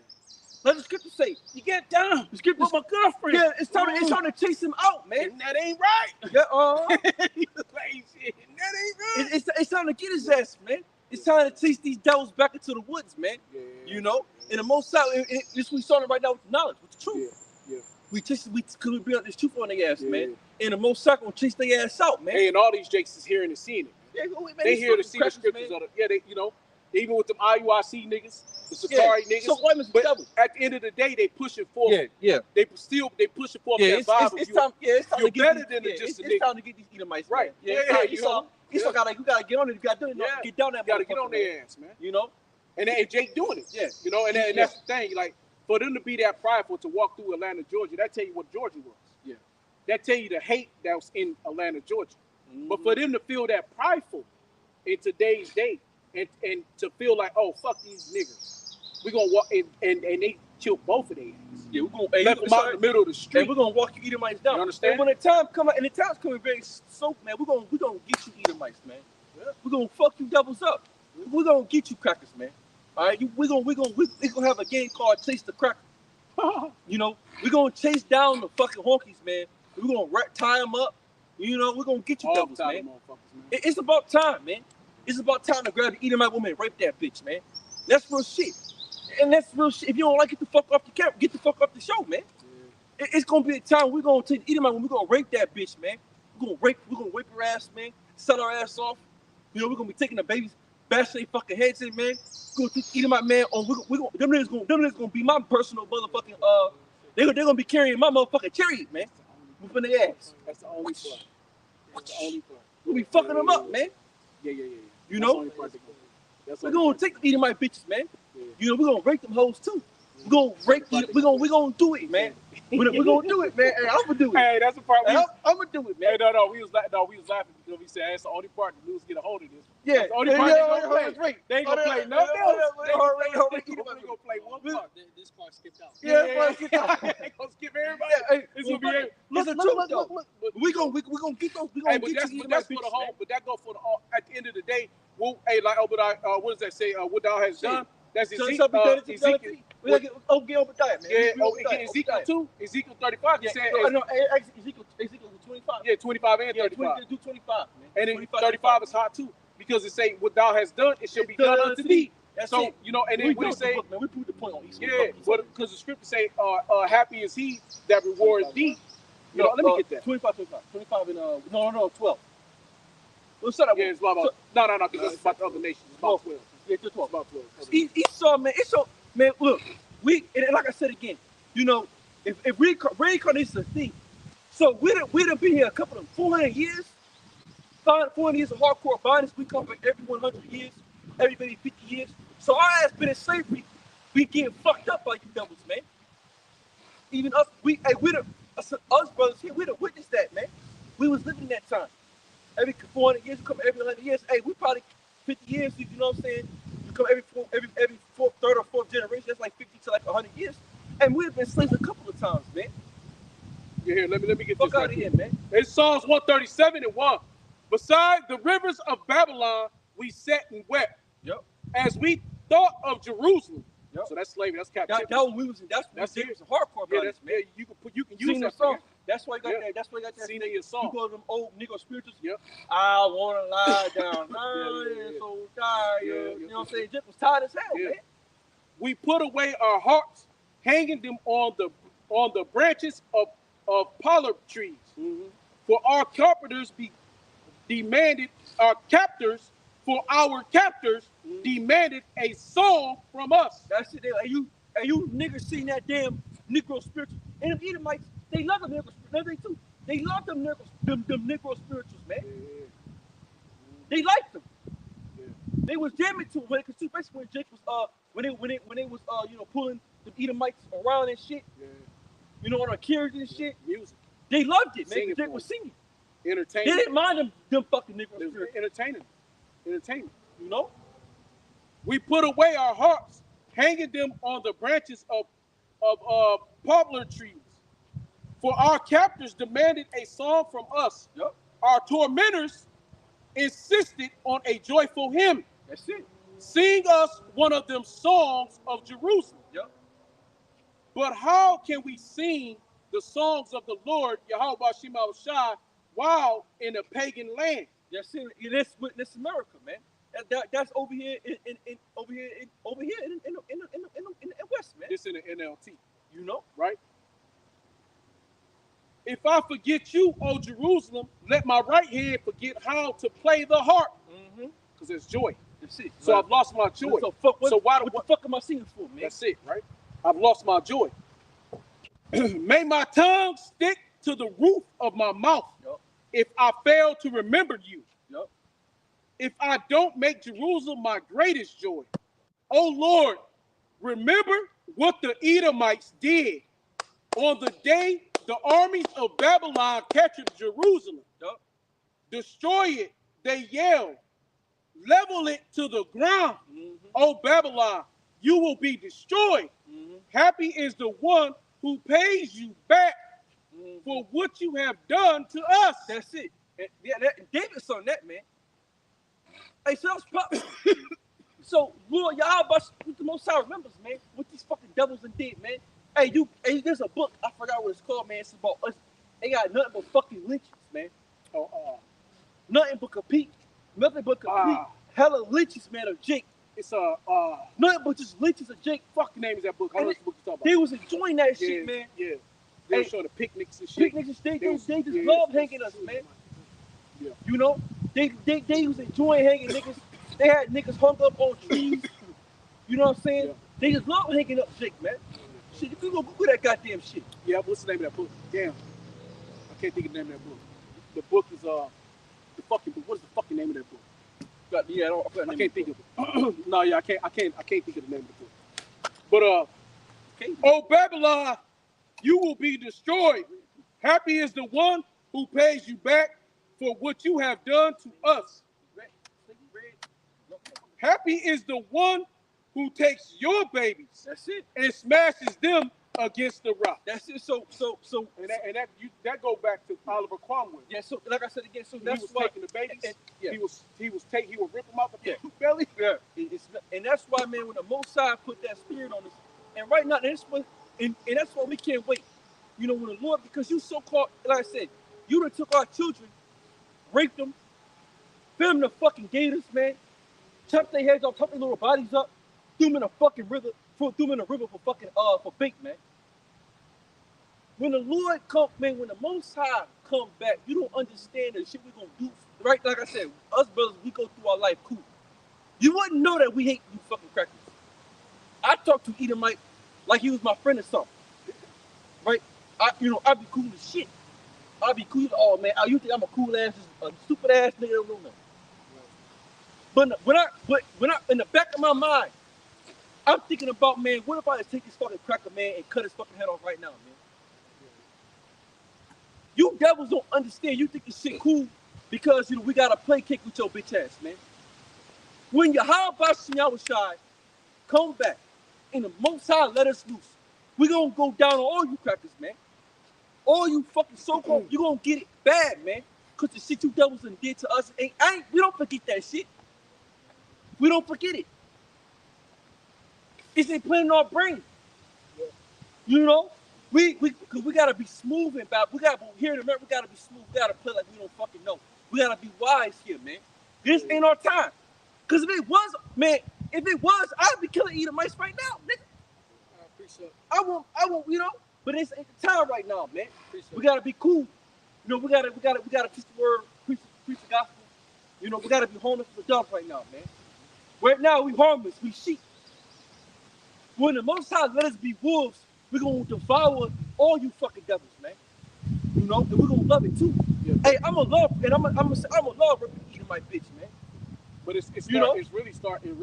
Let the scripture say, you get down. The scripture, my girlfriend. Yeah, it's time to chase him out, man. And that ain't right. Yeah, He's like, shit, that ain't right. It's time to get his ass, man. It's time to chase these devils back into the woods, man. Yeah. You know, and the most out, this we starting right now with knowledge, with the truth. Yeah. We chase, we be on this truth on their ass, man. And the most out gonna chase their ass out, man. Hey, and all these jakes is hearing and seeing it. Yeah, man, they hear to see the scriptures of the, they, you know, even with them IUIC niggas, the Sakari niggas. So but at the end of the day, they pushing forward. Yeah. They pushing forward that vibe. It's time. Yeah, it's time you're to get better these, than just a nigga. It's time to get these Edomites, right? Man. Yeah. You gotta get on it. You gotta do it. Yeah. Get down that. You gotta get on their ass, man. You know. And Jake doing it. Yeah. You know, and that's the thing. Like for them to be that prideful to walk through Atlanta, Georgia, that tell you what Georgia was. Yeah. That tell you the hate that was in Atlanta, Georgia. But for them to feel that prideful in today's day and to feel like, oh, fuck these niggas, we're gonna walk and they killed both of their ass. Yeah, we're gonna left them out in the middle of the street. And we're gonna walk you Edomites down. You understand? And when the time come out, and the time's coming very soon, man, we're gonna get you Edomites, man. Yeah. We're gonna fuck you devils up. We're gonna get you crackers, man. All right, we're gonna have a game called Chase the Cracker. You know, we're gonna chase down the fucking honkies, man. We're gonna tie them up. You know, we're gonna get you devils, man. It's about time, man. It's about time to grab the Edomite woman and rape that bitch, man. That's real shit. And that's real shit. If you don't like it, get the fuck off the camera. Get the fuck off the show, man. Yeah. It's gonna be a time we're gonna take the Edomite woman. We're gonna rape that bitch, man. We're gonna rape her ass, man. Sell her ass off. You know, we're gonna be taking the babies, bashing their fucking heads in, man. We're gonna take Edomite man on. Them niggas gonna be my personal motherfucking they're gonna be carrying my motherfucking chariot, man. Whooping their ass. That's the only part. That's the only part. We'll be fucking them up, man. Yeah. You know? We're gonna take the Edomite bitches, man. Yeah. You know, we're gonna rape them hoes too. We're gonna rape we're gonna do it, man. We're gonna do it, man. Hey, I'm gonna do it. Hey, that's the part. I'm gonna do it, man. Hey, no, we was laughing because we said that's the only part the news get a hold of this. Yeah, that's the only part they ain't gonna play nothing else. They gonna play one part. This part skipped out. Yeah, they gonna skip everybody. It's gonna be. Look. We gonna get those. We gonna get you. But that's for the whole. But that go for the. At the end of the day, well, hey, like what does that say? What thou has done. That's Ezekiel. We gotta get Obadiah, man. Yeah, Ezekiel 2, Ezekiel 35. Yeah, Ezekiel 25. Yeah, 25 and 35. Do 25, man. And then 35 is hot too, because it say what thou hast done, it shall be done unto thee. So you know, and then what it say? We proved the point on Ezekiel. Yeah, because the scripture say, happy is he that rewards thee. You know, let me get that. 25 and no, 12. What's that? Yeah, it's about no, because it's about the other nations. It's about 12. Yeah, it's 12. About 12. Esau, man, man, look, and like I said again, you know, if reincarnation is a thing, so we done been here a couple of 400 years, 400 years of hardcore bondage. We come back every 100 years, everybody 50 years. So our ass been in slavery. We getting fucked up by you devils, man. Even us, us brothers here, we done witnessed that, man. We was living that time. Every 400 years, we come every 100 years. Hey, we probably 50 years, you know what I'm saying? We come every fourth, third or fourth generation. That's like 50 to like 100 years. And we've been slaves a couple of times, man. Yeah, here, let me get fuck this out of here, man. It's Psalms 137 and 1. Beside the rivers of Babylon, we sat and wept. Yep. As we thought of Jerusalem. Yep. So that's slavery. That's captivity. That's hardcore, yeah, man. you can use that song. That's why you got that. That's why you got that. Seen in your song. You go to them old Negro spirituals. Yep. I wanna lie down. So tired. You know what I'm saying? Just was tired as hell, man. We put away our hearts, hanging them on the branches of pollard trees. Mm-hmm. For our captors demanded demanded a song from us. That's it. And you niggas seen that damn Negro spiritual. And them Edomites, they love them Negro spirituals. Too. They love them Negro spirituals, man. Yeah. They liked them. Yeah. They was jamming to it, because basically when Jake was when they was pulling the Edomites around and shit. Yeah. You know, on a carriage and shit. Music. They loved it, man. Singing Jake was singing. Entertaining. They didn't mind them fucking Negro spirituals. Entertaining. You know? We put away our harps, hanging them on the branches of poplar trees. For our captors demanded a song from us. Yep. Our tormentors insisted on a joyful hymn. That's it. Sing us one of them songs of Jerusalem. Yep. But how can we sing the songs of the Lord, Yahweh Shema Shai, while in a pagan land? That's it. That's America, man. That's over here in the West, man. This in the NLT, You know, right? If I forget you, O Jerusalem, let my right hand forget how to play the harp, because it's joy. That's it. So right. I've lost my joy. So why what the fuck am I singing for, man? That's it, right? I've lost my joy. May my tongue stick to the roof of my mouth. Yep. If I fail to remember you. Yep. If I don't make Jerusalem my greatest joy. Oh Lord, remember what the Edomites did on the day the armies of Babylon captured Jerusalem. Yep. Destroy it, they yelled. Level it to the ground. Oh Babylon, you will be destroyed. Happy is the one who pays you back for what you have done to us. That's it. And David's on that, man. Hey, so that's probably so Lord Yahweh, the Most High remembers, man, what these fucking devils and did, man. Hey, there's a book, I forgot what it's called, man. It's about us. They got nothing but fucking lynches, man. Nothing but complete, hella lynches, man, of Jake. It's nothing but just lynches of Jake. Fuck the name of that book. I don't know what book you're talking about. They was enjoying that shit, man. Yeah. They were showing the picnics and shit. Picnics and shit. They just love hanging us, man. Yeah. You know, they was enjoying hanging niggas. They had niggas hung up on trees. You know what I'm saying? Yeah. They just love hanging up Jake, man. Shit, you can go Google that goddamn shit. Yeah, what's the name of that book? Damn. I can't think of the name of that book. The book is the fucking book. What is the fucking name of that book? Yeah, I can't think of it. No, yeah, I can't think of the name of the book. But oh Babylon, you will be destroyed. Happy is the one who pays you back for what you have done to us. Happy is the one who takes your babies. That's it. And smashes them against the rock. That's it. So that go back to Oliver Cromwell. Yeah. So like I said again, so that's why taking the babies. Yeah. He would rip them out the belly. Yeah. And that's why, man, when the Most High put that spirit on us, and right now, and that's why we can't wait. You know, when the Lord, because you so-called, like I said, you done took our children, raped them, fed them to fucking gators, man, chopped their heads off, chopped their little bodies up, threw them in a fucking river, for fucking for bait, man. When the Lord come, man, when the Most High come back, you don't understand the shit we gonna do. Right, like I said, us brothers, we go through our life cool. You wouldn't know that we hate you fucking crackers. I talk to Edomite like he was my friend or something. Right? I'd be cool as shit. I'd be cool. Oh man, you think I'm a cool ass, a stupid ass nigga? Don't know nothing. But when I in the back of my mind, I'm thinking about, man, what if I take this fucking cracker, man, and cut his fucking head off right now, man? You devils don't understand. You think this shit cool because we gotta play kick with your bitch ass, man. When Yahweh Shai come back and the Most High let us loose, we gonna go down on all you crackers, man. All you fucking so-called, you gonna get it bad, man. Cause the shit you devils done did to us, we don't forget that shit. We don't forget it. It's implanted in our brain. You know? Cause we gotta be smooth and bad. We gotta here in America, we gotta be smooth. We gotta play like we don't fucking know. We gotta be wise here, man. This ain't our time. Cause if it was, I'd be killing Edomites right now, nigga. I appreciate it. I won't, but it's the time right now, man. We gotta be cool. We gotta teach the word, preach the gospel. We gotta be homeless for jobs right now, man. Right now we harmless, we sheep. When the Most High let us be wolves, we're gonna devour all you fucking devils, man. And we're gonna love it too. Yeah. Hey, I'm a love eating my bitch, man. But it's really starting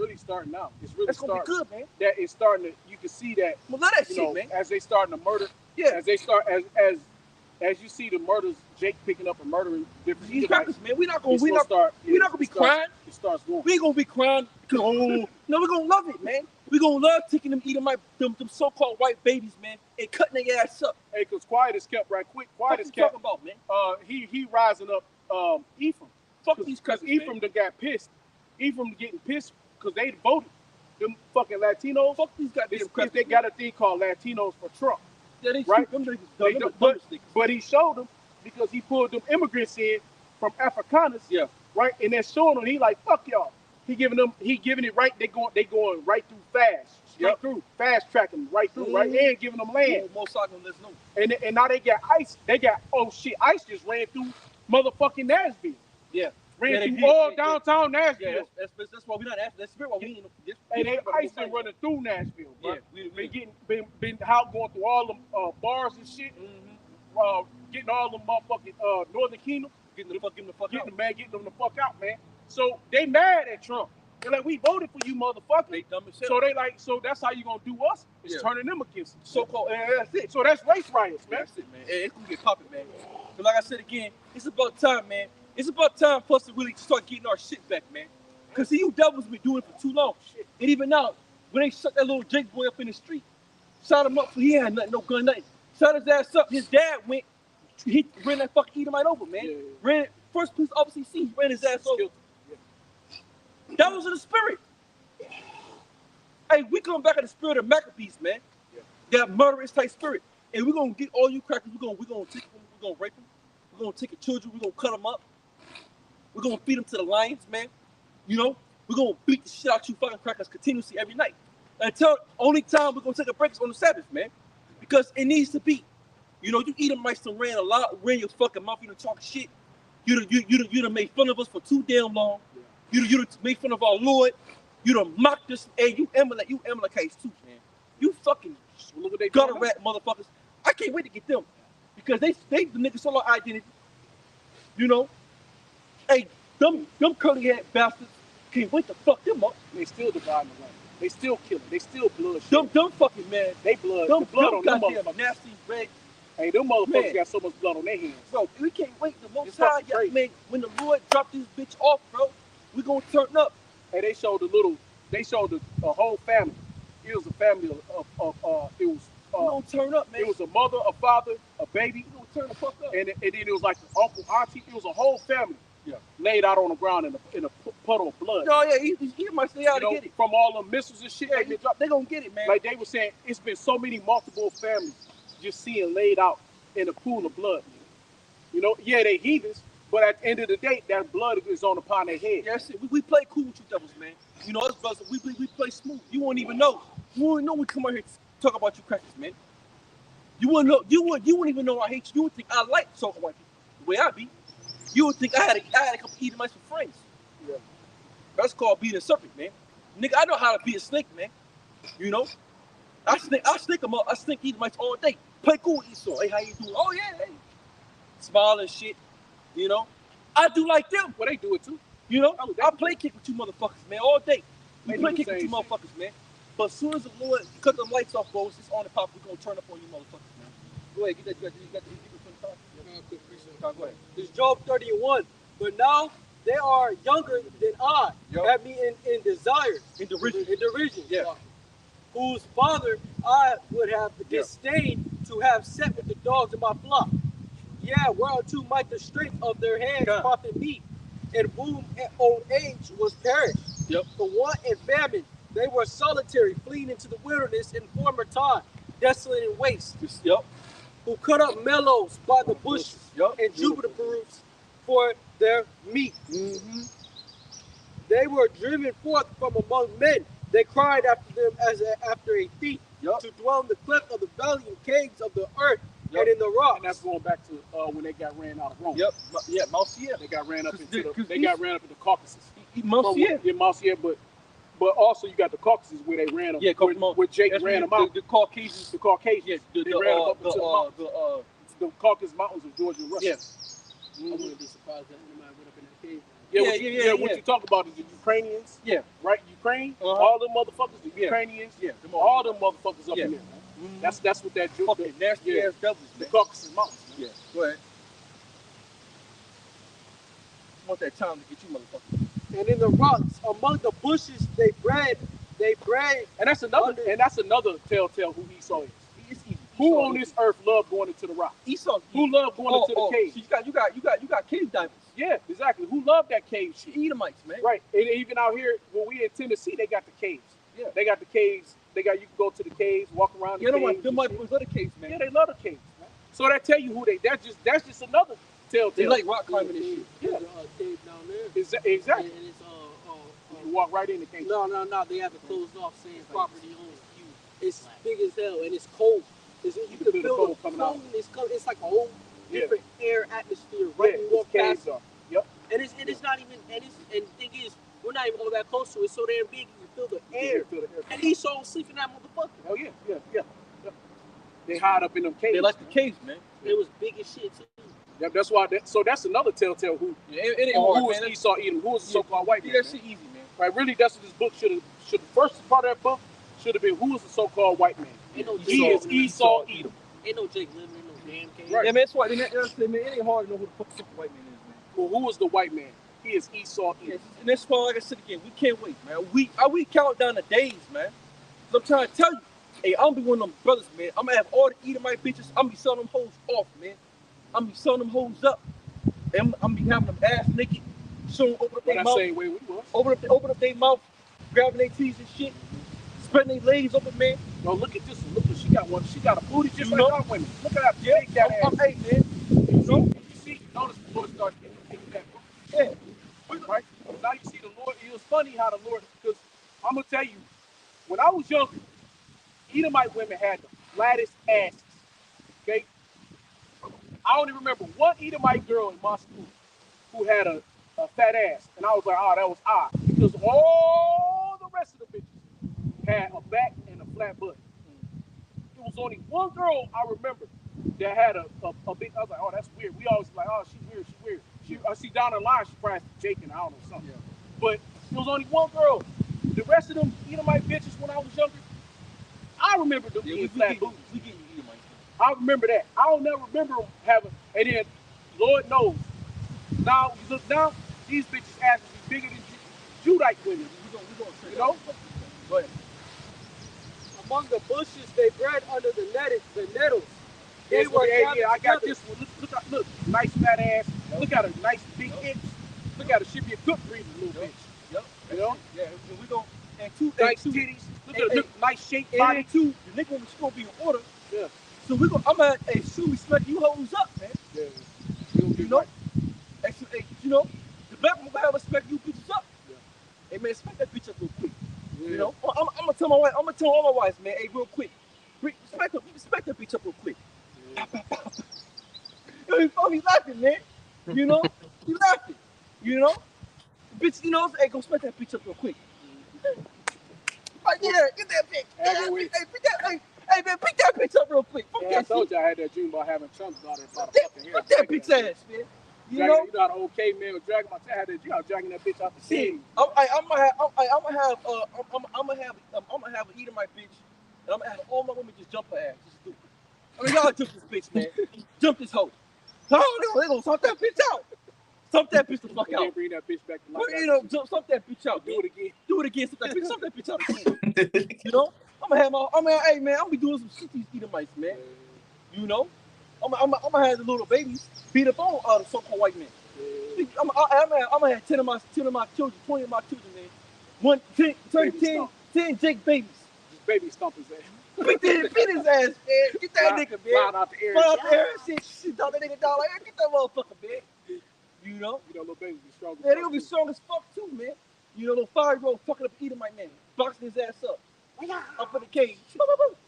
now. It's really That's gonna be good, man. That it's starting to. You can see that. Well, love that shit, man. As they starting to murder. Yeah. As they start as as you see the murders, Jake picking up and murdering different These Edomites, crackers, man, we're not gonna be it crying. It starts going. We ain't gonna be crying. No, we're gonna love it, man. We're gonna love taking them Edomite, them so-called white babies, man, and cutting their ass up. Hey, because Quiet is kept right quick. Quiet is What kept. you talking about, man? He rising up Ephraim. Fuck these crackers, Ephraim man. done got pissed. Ephraim getting pissed because they voted. Them fucking Latinos. Fuck these goddamn crackers. They got a thing called Latinos for Trump. Yeah, they right? Them niggas, They them do- dumb niggas. but he showed them because he pulled them immigrants in from Afrikaners. Yeah. Right, and then showing them, he like, fuck y'all. He giving it right. They going right through fast, straight through, fast tracking right through, right, and giving them land. Most likely, let's know. And now they got ICE. They got ICE just ran through motherfucking Nashville. Yeah. Ran through all downtown Nashville. Yeah, that's why we not after. That's why we ain't. And they ICE been running through Nashville. Bro. Yeah, been out going through all them bars and shit. Mm-hmm. Getting all them motherfucking Northern Kingdom. Getting them the fuck out. Getting them the fuck out, man. So they mad at Trump. They're like, we voted for you, motherfucker. They dumb as shit. So they like, so that's how you gonna do us? Is turning them against us. So-called, that's it. So that's race riots, man. That's it, man. Hey, it's gonna get popping, man. But like I said again, it's about time, man. It's about time for us to really start getting our shit back, man. Cause see, you devils been doing it for too long. Shit. And even now, when they shut that little Jake boy up in the street, shot him up for he had nothing, no gun, nothing. Shot his ass up. His dad went, he ran that fucking Edomite over, man. Yeah. Ran first police officer he seen, he ran his ass over. That was in the spirit. Hey, we come back in the spirit of Maccabees, man. Yeah. That murderous type spirit. And we're gonna get all you crackers, we're gonna take them, we're gonna rape them, we're gonna take your children, we're gonna cut them up, we're gonna feed them to the lions, man. You know, we're gonna beat the shit out you fucking crackers continuously every night. Until only time we're gonna take a break is on the Sabbath, man. Because it needs to be. You know, you Edomites done ran your fucking mouth, you done talk shit. You done made fun of us for too damn long. You done made fun of our Lord. You done mocked us. Hey, you Amalekites too, man. You fucking gutter rat motherfuckers. I can't wait to get them. Because they the niggas stole our identity. You know? Hey, them curly head bastards can't wait to fuck them up. They still dividing the land. They still killing. They still blood. Them fucking man. They blood. Them The blood on them goddamn motherfuckers. nasty red. Hey, them motherfuckers Man. got so much blood on their hands. Bro, we can't wait. The most It's high, fucking crazy. man, when the Lord dropped this bitch off, bro, we gonna turn up. Hey, they showed a whole family. It was a family We gonna turn up, man. it was a mother, a father, a baby, We gonna turn the fuck up. and then it was like an uncle, auntie. It was a whole family. Yeah. Laid out on the ground in a puddle of blood. No, yeah, he might stay out You to know, get it. from all the missiles and shit. Yeah, they been dropped. they gonna get it, man. Like they were saying, it's been so many multiple families just seeing laid out in a pool of blood. You know, yeah, they heathens, but at the end of the day, that blood is on upon their head. Yeah, that's it. We play cool with you devils, man. You know, us brothers, we play smooth. You won't even know. You won't know we come out here to talk about you crackers, man. You wouldn't know. You wouldn't even know I hate you. You would think I like talking about you the way I be. You would think I had a couple Edomites for friends. Yeah. That's called being a serpent, man. Nigga, I know how to be a snake, man. You know, I snake them up. I snake Edomites all day. Play cool with Esau. Hey, how you doing? Oh yeah, hey. Smile and shit. You know, I do like them. Well, they do it too. You know, Oh, I play kick with you motherfuckers, man, all day. We They play do kick the with you same motherfuckers, man. But as soon as the Lord cut them lights off, bros, it's on and pop. We're gonna turn up on you motherfuckers, man. Go ahead, get that. You got the go ahead. It's Job 31. But now they are younger than I, Yep. have me in desire, In derision. in derision. Yeah. Whose father I would have disdained to have set with the dogs of my flock. Yeah, whereunto might the strength of their hands Yeah. profit me, and whom old age was perished. Yep. For want and famine, they were solitary, fleeing into the wilderness in former time, desolate and waste. Yep. Who cut up mellows by the bushes Yep. and juniper roots for their meat. Mm-hmm. They were driven forth from among men. They cried after them after a thief, Yep. to dwell in the cleft of the valley and caves of the earth Yep. and in the rocks. And that's going back to when they got ran out of Rome. Yep. Yeah, Mount Seir. They got ran up into the Cause they got ran up into Caucasus. Mount Seir. Yeah, Mount Seir, but also you got the Caucasus where they ran up. Yeah, where Jake That's ran when them out. The Caucasians. The Caucasians. Yeah, they ran them up into the mountains. the The Caucasus Mountains of Georgia and Russia. yeah. I wouldn't be surprised that anybody went up in that cave. What you talk about is the Ukrainians, Yeah. right? Ukraine, Uh-huh. all them motherfuckers, the Yeah. Ukrainians, Yeah. all them motherfuckers up Yeah. in there, man. Mhm. That's what that Fucking nasty yeah. ass devils, the man. Caucasus Mountains. Yeah, go ahead. I want that time to get you, motherfucker. And in the rocks, among the bushes, they bred. And that's another telltale who Esau is. It's easy. Who on this earth loved going into the rock? Esau. Who loved going into the cave? So you got cave divers. Yeah, exactly. Who loved that cave shit? Edomites, man. Right. And even out here, when we in Tennessee, they got the caves. Yeah. They got the caves. You can go to the caves, walk around the caves. Them white boys love the caves, man. Yeah, they love the caves, man. So that tell you who they. That's just another telltale. They like rock climbing and shit. Yeah. There's a cave down there. Exactly. And it's You walk right in the cave. No. They have it closed off, saying property owned. It's big as hell and it's cold. You can feel the cold coming out. It's like a whole different air atmosphere right when you walk past. Yep. And it's not even and the thing is we're not even all that close to it. It's so damn big you can feel the air. And Esau sleeping that motherfucker. Hell yeah. They hide up in them caves. They like the caves, man. It was big as shit too. Yeah, that's why. So that's another telltale who. Yeah, it ain't hard, who was man. Esau Edom? Who was the so-called white man? That shit easy, man. Right. Really, that's what this book should. The first part of that book should have been who was the so-called white man. Ain't no He is Esau Edom. Ain't no Jake living in no damn cave. Right. Yeah, man. That's why. Man, it ain't hard to know who the fuck the white man is, man. Well, who was the white man? He is Esau Edom. Yeah, and that's why, like I said again, we can't wait, man. We count down the days, man. So I'm trying to tell you, hey, I'm gonna be one of them brothers, man. I'm gonna have all the Edomite bitches. I'm gonna be selling them hoes off, man. I'm gonna be selling them hoes up. And I'm gonna be having them ass naked, showing open up their mouth. Same way we was. Open up their mouth, grabbing their teeth and shit, spreading their legs open, man. No, look at this one. Look at she got one. She got a booty just You like know? our women. Look at how big that ass. I'm hey, man. You know? You see, notice the Lord started getting that book. Yeah. Right? Now you see the Lord. It was funny how the Lord, because I'm gonna tell you, when I was younger, Edomite women had the flattest asses. Okay? I only remember one Edomite girl in my school who had a fat ass. And I was like, oh, that was odd. Because all the rest of the bitches had a back and a flat butt. There was only one girl I remember that had a big, I was like, oh, that's weird. We always like, oh, she's weird. I see down the line, she probably Jake and I don't know something. Yeah. But there was only one girl. The rest of them Edomite bitches when I was younger, I remember them being flat booties. We get you Edomite. I remember that. I don't never remember them having, and then, Lord knows, now, you look now, these bitches' asses be bigger than Judite women. We gonna say you know? Go ahead. Among the bushes, they bred under the nettles. They were I got this one. Look, nice fat ass. Look at her, nice big hips. Look at her, she be a good breeder, little bitch. Yep. You know? Yeah, and we gon' and two nice and titties. Look at her, nice shape body. And two, the nigga was gonna be in order. Yeah. So I'm gonna soon we smack you hoes up, man. Yeah. You know? Hey, you know, the black one gonna have us smack you bitches up. Yeah. Hey man, smack that bitch up real quick. Yeah. You know? I'm gonna tell my wife, I'm gonna tell all my wives, man, hey, real quick. Smack that bitch up real quick. Yeah. Yo, you laughing, man. You know? You laughing. You know? Bitch, you know, hey, go smack that bitch up real quick. Right there, get that bitch. Hey, man, pick that bitch up real quick. Yeah, I told you I had that dream about having chunks about it. Fuck that bitch ass, man. You know how the old caveman was dragging my tail. I had that dream. I was dragging that bitch out the sea. I'm gonna have an Edomite bitch, and I'm gonna have all my women just jump her ass. Just do it. I mean, y'all jump this bitch, man. Jump this hoe. Oh, they gonna stomp that bitch out. Stomp that bitch the fuck out. Bring that bitch back to life. You know, stomp that bitch out. Do it again. Do it again. Stomp that bitch out again. You know, I'm gonna have hey man, I'm gonna be doing some shit to these Edomites, man. You know, I'm gonna have the little babies beat up on the so-called white man. I'm gonna have 10 of my children, 20 of my children, man. 10 Jake babies. Just baby stomp his ass. Beat his ass, man. Get that nigga, man. Flying out the air. Flying out the air and shit. Shit, dog that nigga down like, hey, get that motherfucker, man. You know? Little babies be strong. Yeah, they gonna be strong as fuck too, man. You know, little 5-year-old fucking up Edomite man, boxing his ass up in the cage.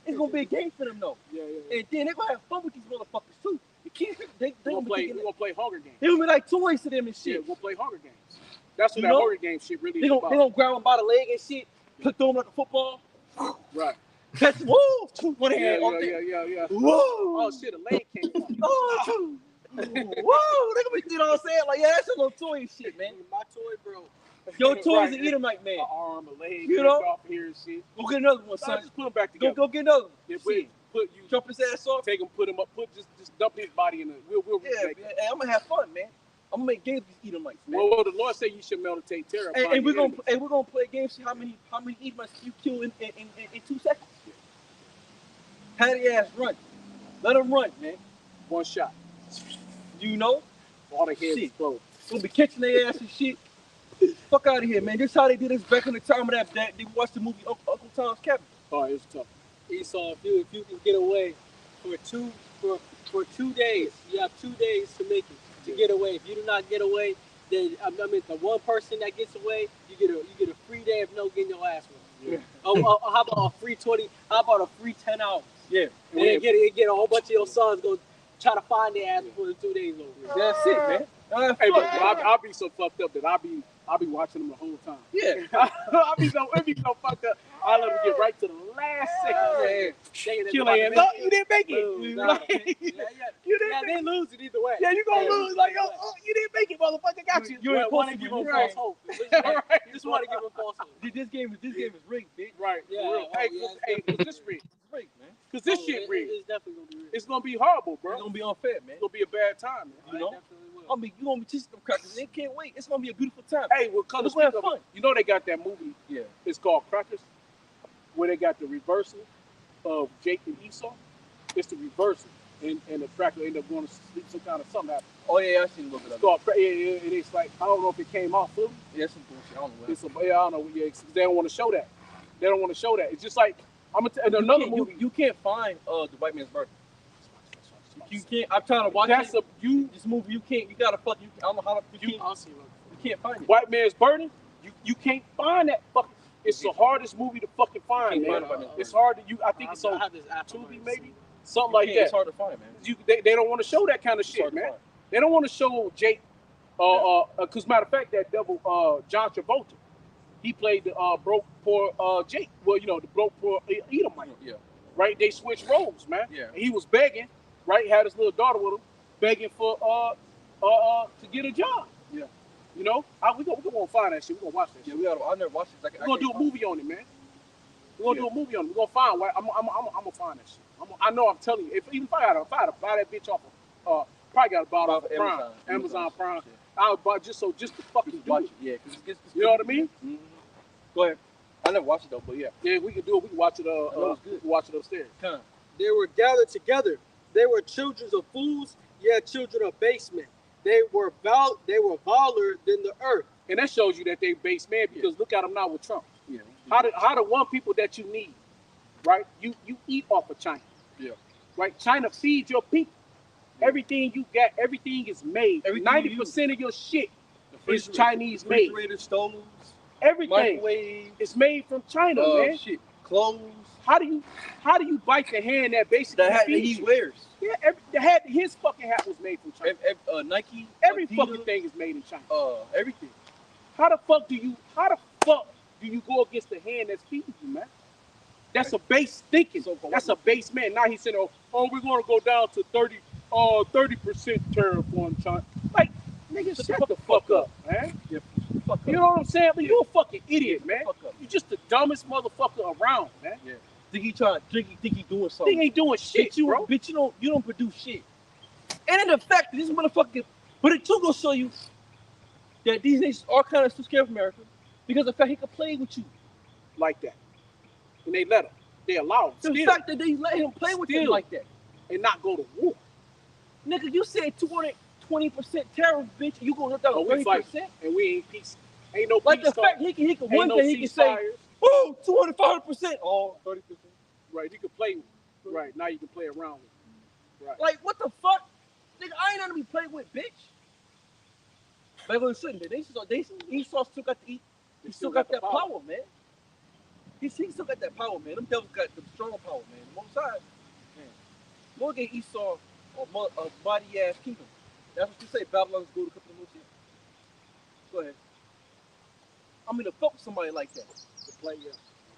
It's gonna be a game for them though. Yeah. And then they gonna have fun with these motherfuckers too. The kids, they gonna play Hunger Games. They gonna be like toys to them and shit. Yeah, we'll play Hunger Games. That's what that Hunger Games shit really is about. They gonna grab him by the leg and shit, throw him like a football. Right. Catch woo! One hand. Yeah. Whoa! Oh shit, a leg came out. Oh, whoa! They gonna be, you know what I'm saying? Like, yeah, that's a little toy and shit, man. My toy, bro. Your toy's an Edomite, man. An arm, a leg, you know? off here and shit. Go get another one, son. Just put them back together. Go get another one. Yeah, put you jump his ass off. Take him, put him up, just dump his body in the. We'll yeah, man. Hey, I'm gonna have fun, man. I'm gonna make games with Edomites, man. Well, the Lord said you should meditate terror. And we're gonna play games. See how many Edomites you kill in 2 seconds. Have the ass run. Let them run, man. One shot. You know? All the heads explode. We'll be catching their ass and shit. Fuck out of here, man. This is how they did this back in the time of that they watched the movie Uncle Tom's Cabin. Oh, it's tough. Esau, if you can get away for 2 days, you have 2 days to make it to get away. If you do not get away, then I mean the one person that gets away, you get a free day of no getting your ass whooped. Yeah. How about a free 20? How about a free 10 hours? Yeah. And then get a whole bunch of your sons go try to find their ass before the 2 days over. That's it, man. Hey, but I'll be so fucked up that I'll be watching them the whole time. Yeah. I'll be so fucked up. I'll let them get right to the last second. Kill their ass. No, you didn't make it. You didn't. They lose it either way. Yeah, you gonna lose. Like, oh, you didn't make it, motherfucker. Got you. You want to give them false hope. Just want to give them false hope. This game is rigged, bitch. Right. Yeah. Hey, this rigged. It's rigged, man. Cause this shit rigged. It's definitely gonna be rigged. It's gonna be horrible, bro. It's gonna be unfair, man. It's gonna be a bad time, man. You know? You're gonna be teaching them crackers. They can't wait. It's gonna be a beautiful time. Hey, well, color We're gonna have fun. You know they got that movie. Yeah. It's called Crackers, where they got the reversal of Jake and Esau. It's the reversal, and the cracker end up going to sleep. Some kind of something happened. Oh yeah, I seen a little bit of it. It's called and it's like I don't know if it came off fully. Yeah, some bullshit. I don't know. I don't know. Yeah, they don't want to show that. They don't want to show that. It's just like another movie. You can't find the White Man's Burden. You can't. I'm trying to watch this movie. You can't. You gotta fuck. I don't know how to. You can't find it. White Man's Burden. You can't find that fucking. It's the hardest movie to fucking find, man. It's hard to I think it's on Tubi maybe. Something like that. It's hard to find, man. They don't want to show that kind of shit, man. They don't want to show Jake. Cause matter of fact, that devil John Travolta, he played the broke poor Jake. Well, you know, the broke poor Edomite. Yeah. Right. They switched roles, man. Yeah. And he was begging. Right. Had his little daughter with him, begging for to get a job. Yeah. You know, we're gonna find that shit. We're gonna watch that shit. Yeah, I never watched it. We're gonna do a movie on it, man. We're gonna do a movie on it. We're gonna find. I'm gonna find that shit. I know. I'm telling you. If I had to buy that bitch off of, probably got to buy it off of Amazon Prime. I would buy just to fucking do it. Yeah, because you know what I mean. Mm-hmm. Go ahead. I never watched it though, but yeah. Yeah, we can do it. We can watch it. Watch it upstairs. Huh. They were gathered together. They were children of fools, yet children of base men. They were viler than the earth. And that shows you that they base man because look at them now with Trump. Yeah. How the one people that you need, right? You eat off of China. Yeah. Right? China feeds your people. Yeah. Everything you got, everything is made. 90% of your shit is Chinese made. Refrigerator, stoves, everything is made from China, man. Shit. Clothes. How do you bite the hand that basically the hat that he wears? Yeah, his fucking hat was made from China. Nike. Every Adidas, fucking thing is made in China. Everything. How the fuck do you go against the hand that's feeding you, man? That's a base thinking. That's a base man. Now he's saying, oh, we're gonna go down to 30% tariff on China. Like, nigga, shut the fuck up, man. Yeah, you know what I'm saying? But you a fucking idiot, man. You just the dumbest motherfucker around, man. Yeah. Think he doing something? Think he ain't doing shit, bro. Bitch, you don't produce shit. And in the fact that this motherfucker, but it too gonna show you that these nations are kind of still scared of America because of the fact he could play with you like that, and they let him. They allow him. The fact that they let him play with him like that and not go to war. Nigga, you said 220% tariff, bitch. You gonna let down 30%? And we ain't peace. Ain't no like peace. The fact he can one day he can say, oh, 205%. Oh, 30%. Right, you can play. Right, now you can play around with. Right. Like, what the fuck? Nigga, I ain't gonna be played with, bitch. But it shouldn't be. Esau still got to eat. He still got that power, man. He still got that power, man. Them devils got the strong power, man. The most side, man. Go get Esau a mighty ass kingdom. That's what you say. Babylon's go to couple of shit. Go ahead. I mean, to fuck with somebody like that,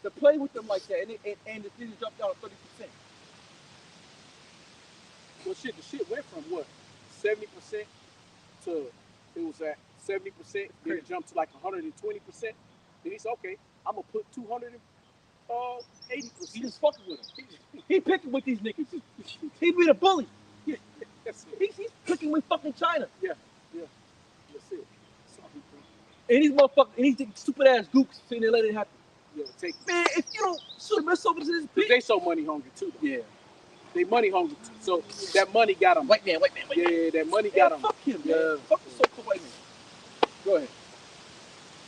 to play with them like that, and the thing dropped down to 30%. Well, the shit went from what 70% to it was at 70%. Then it jumped to like 120%. Then he said, okay, I'm gonna put 200 80%. He just fucking with them. He picking with these niggas. He be the bully. That's it. He's picking with fucking China. Yeah. That's it. That's all he do. And these motherfuckers, and these stupid ass gooks sitting there letting it happen. Yeah, take it. Man, if you don't shoot him over to this bitch. They so money hungry too. Though. Yeah. They money hungry too. So that money got them. White man. Yeah, that money got them. Fuck him, man. Yeah. Fuck the so-called white man. Go ahead.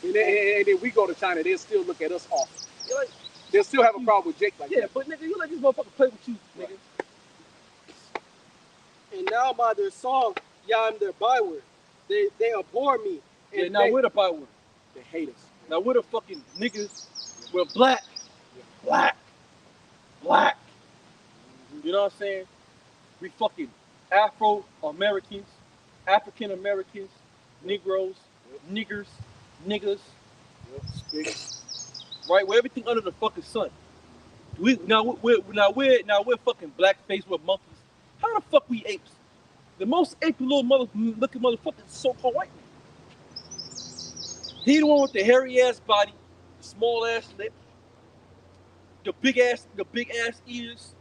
And then we go to China, they'll still look at us off. Like, They'll still have a problem with Jake like yeah, that. but nigga, you let these motherfuckers play with you, nigga. And now by their song, yeah, I'm their byword. They abhor me. And Yeah, now we're the byword. They hate us. Now we're the fucking niggas. We're black. Black. You know what I'm saying? We fucking Afro-Americans, African-Americans, Negroes, niggers, niggas, right? We're everything under the fucking sun. We're fucking blackface. We're monkeys. How the fuck we apes? The most ape looking motherfucker is so-called white man. He the one with the hairy ass body, the small ass lip, the big ass ears.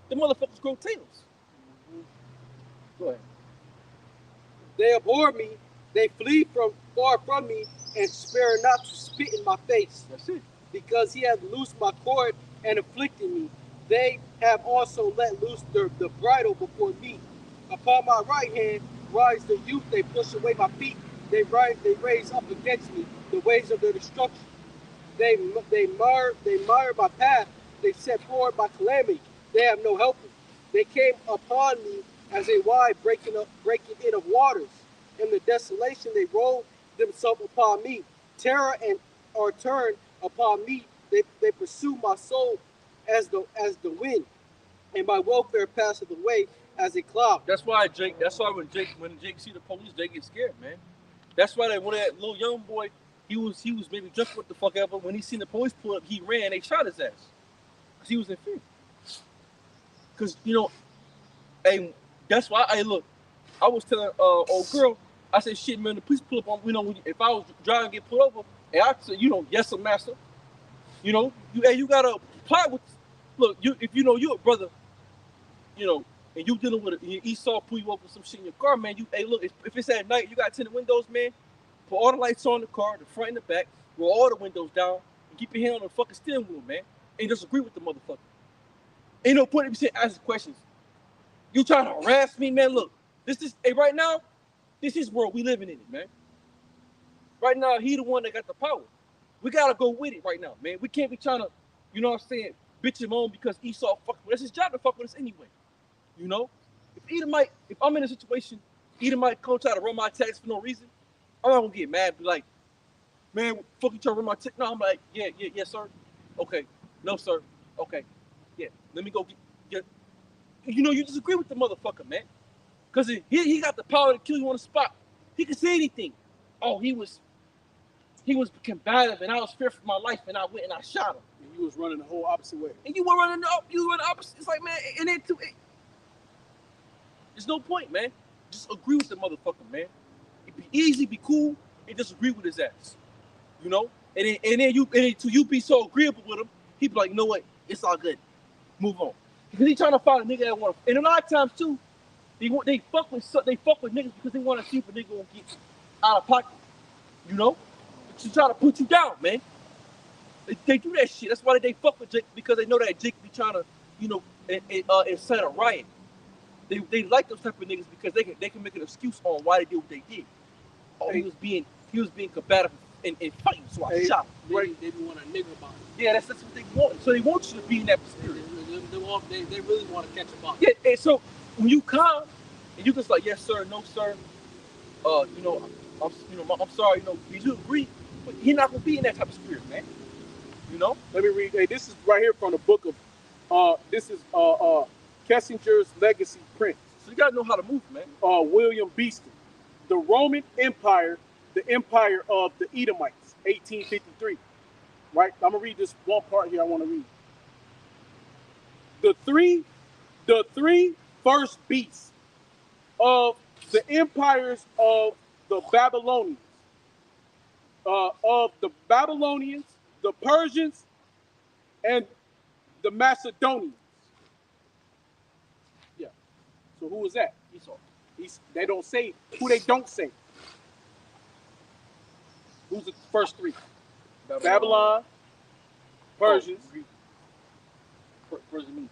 The motherfuckers grow tails. Go ahead. they abhor me. They flee from far from me and spare not to spit in my face. That's it. Because he hath loosed my cord and afflicted me. They have also let loose the bridle before me. Upon my right hand rise the youth. They push away my feet. They raise up against me the ways of their destruction. They mire my path. They set forward my calamity. They have no helper. They came upon me as a wide breaking in of waters. In the desolation they rolled themselves upon me. Terror are turned upon me. They pursue my soul as the wind, and my welfare passeth away as a cloud. That's why when Jake see the police, Jake get scared, man. That's why when that little young boy, he was maybe drunk what the fuck ever. When he seen the police pull up, he ran. They shot his ass because he was in fear. Because hey, that's why I was telling old girl, I said, shit, man, the police pull up on, if I was driving and get pulled over, and I said, yes, sir, master. You gotta apply with. Look, if you're a brother, and you dealing with Esau pull you up with some shit in your car, man. Look, if it's at night, you got tinted windows, man. Put all the lights on the car, the front and the back, roll all the windows down, and keep your hand on the fucking steering wheel, man. And just agree with the motherfucker. Ain't no point in me asking questions. You trying to harass me, man? Look, right now, this is world we living in it, man. Right now, he the one that got the power. We gotta go with it right now, man. We can't be trying to, bitch him on because Esau fuck with us. It's his job to fuck with us anyway. If I'm in a situation, Edomite come try to run my tax for no reason, I'm not gonna get mad. Be like, man, fuck you trying to run my tax? No, I'm like, yeah, sir. Okay, no, sir. Okay, yeah. Let me go get. You just agree with the motherfucker, man. Cause he got the power to kill you on the spot. He can say anything. Oh, he was combative, and I was fearful for my life, and I went and I shot him. And you was running the whole opposite way. And you were running the opposite. It's like, man, and then there's no point, man. Just agree with the motherfucker, man. It'd be easy, be cool, and just agree with his ass. And then you be so agreeable with him, he be like, you know what? It's all good. Move on. Because he trying to find a nigga that want to. And a lot of times too, they fuck with niggas because they want to see if a nigga gonna get out of pocket. To try to put you down, man. They do that shit. That's why they fuck with Jake, because they know that Jake be trying to, incite a riot. They like those type of niggas because they can make an excuse on why they did what they did. Oh, he was being combative and fighting, so I shot him. They want a nigga about it. Yeah, that's what they want. So they want you to be in that spirit. They really want to catch a body. Yeah, and so when you come and you just like, yes sir, no sir, I'm sorry, did you agree? But he's not gonna be in that type of spirit, man. Let me read. Hey, this is right here from the book of Kessinger's Legacy Prince. So you gotta know how to move, man. William Beeston, The Roman Empire, the Empire of the Edomites, 1853. Right? I'm gonna read this one part here. I want to read. The three first beasts of the empires of the Babylonians, the Persians, and the Macedonians. Yeah. So who is that? Esau. They don't say who they don't say. Who's the first three? Babylon, Persians, Greek. Persian.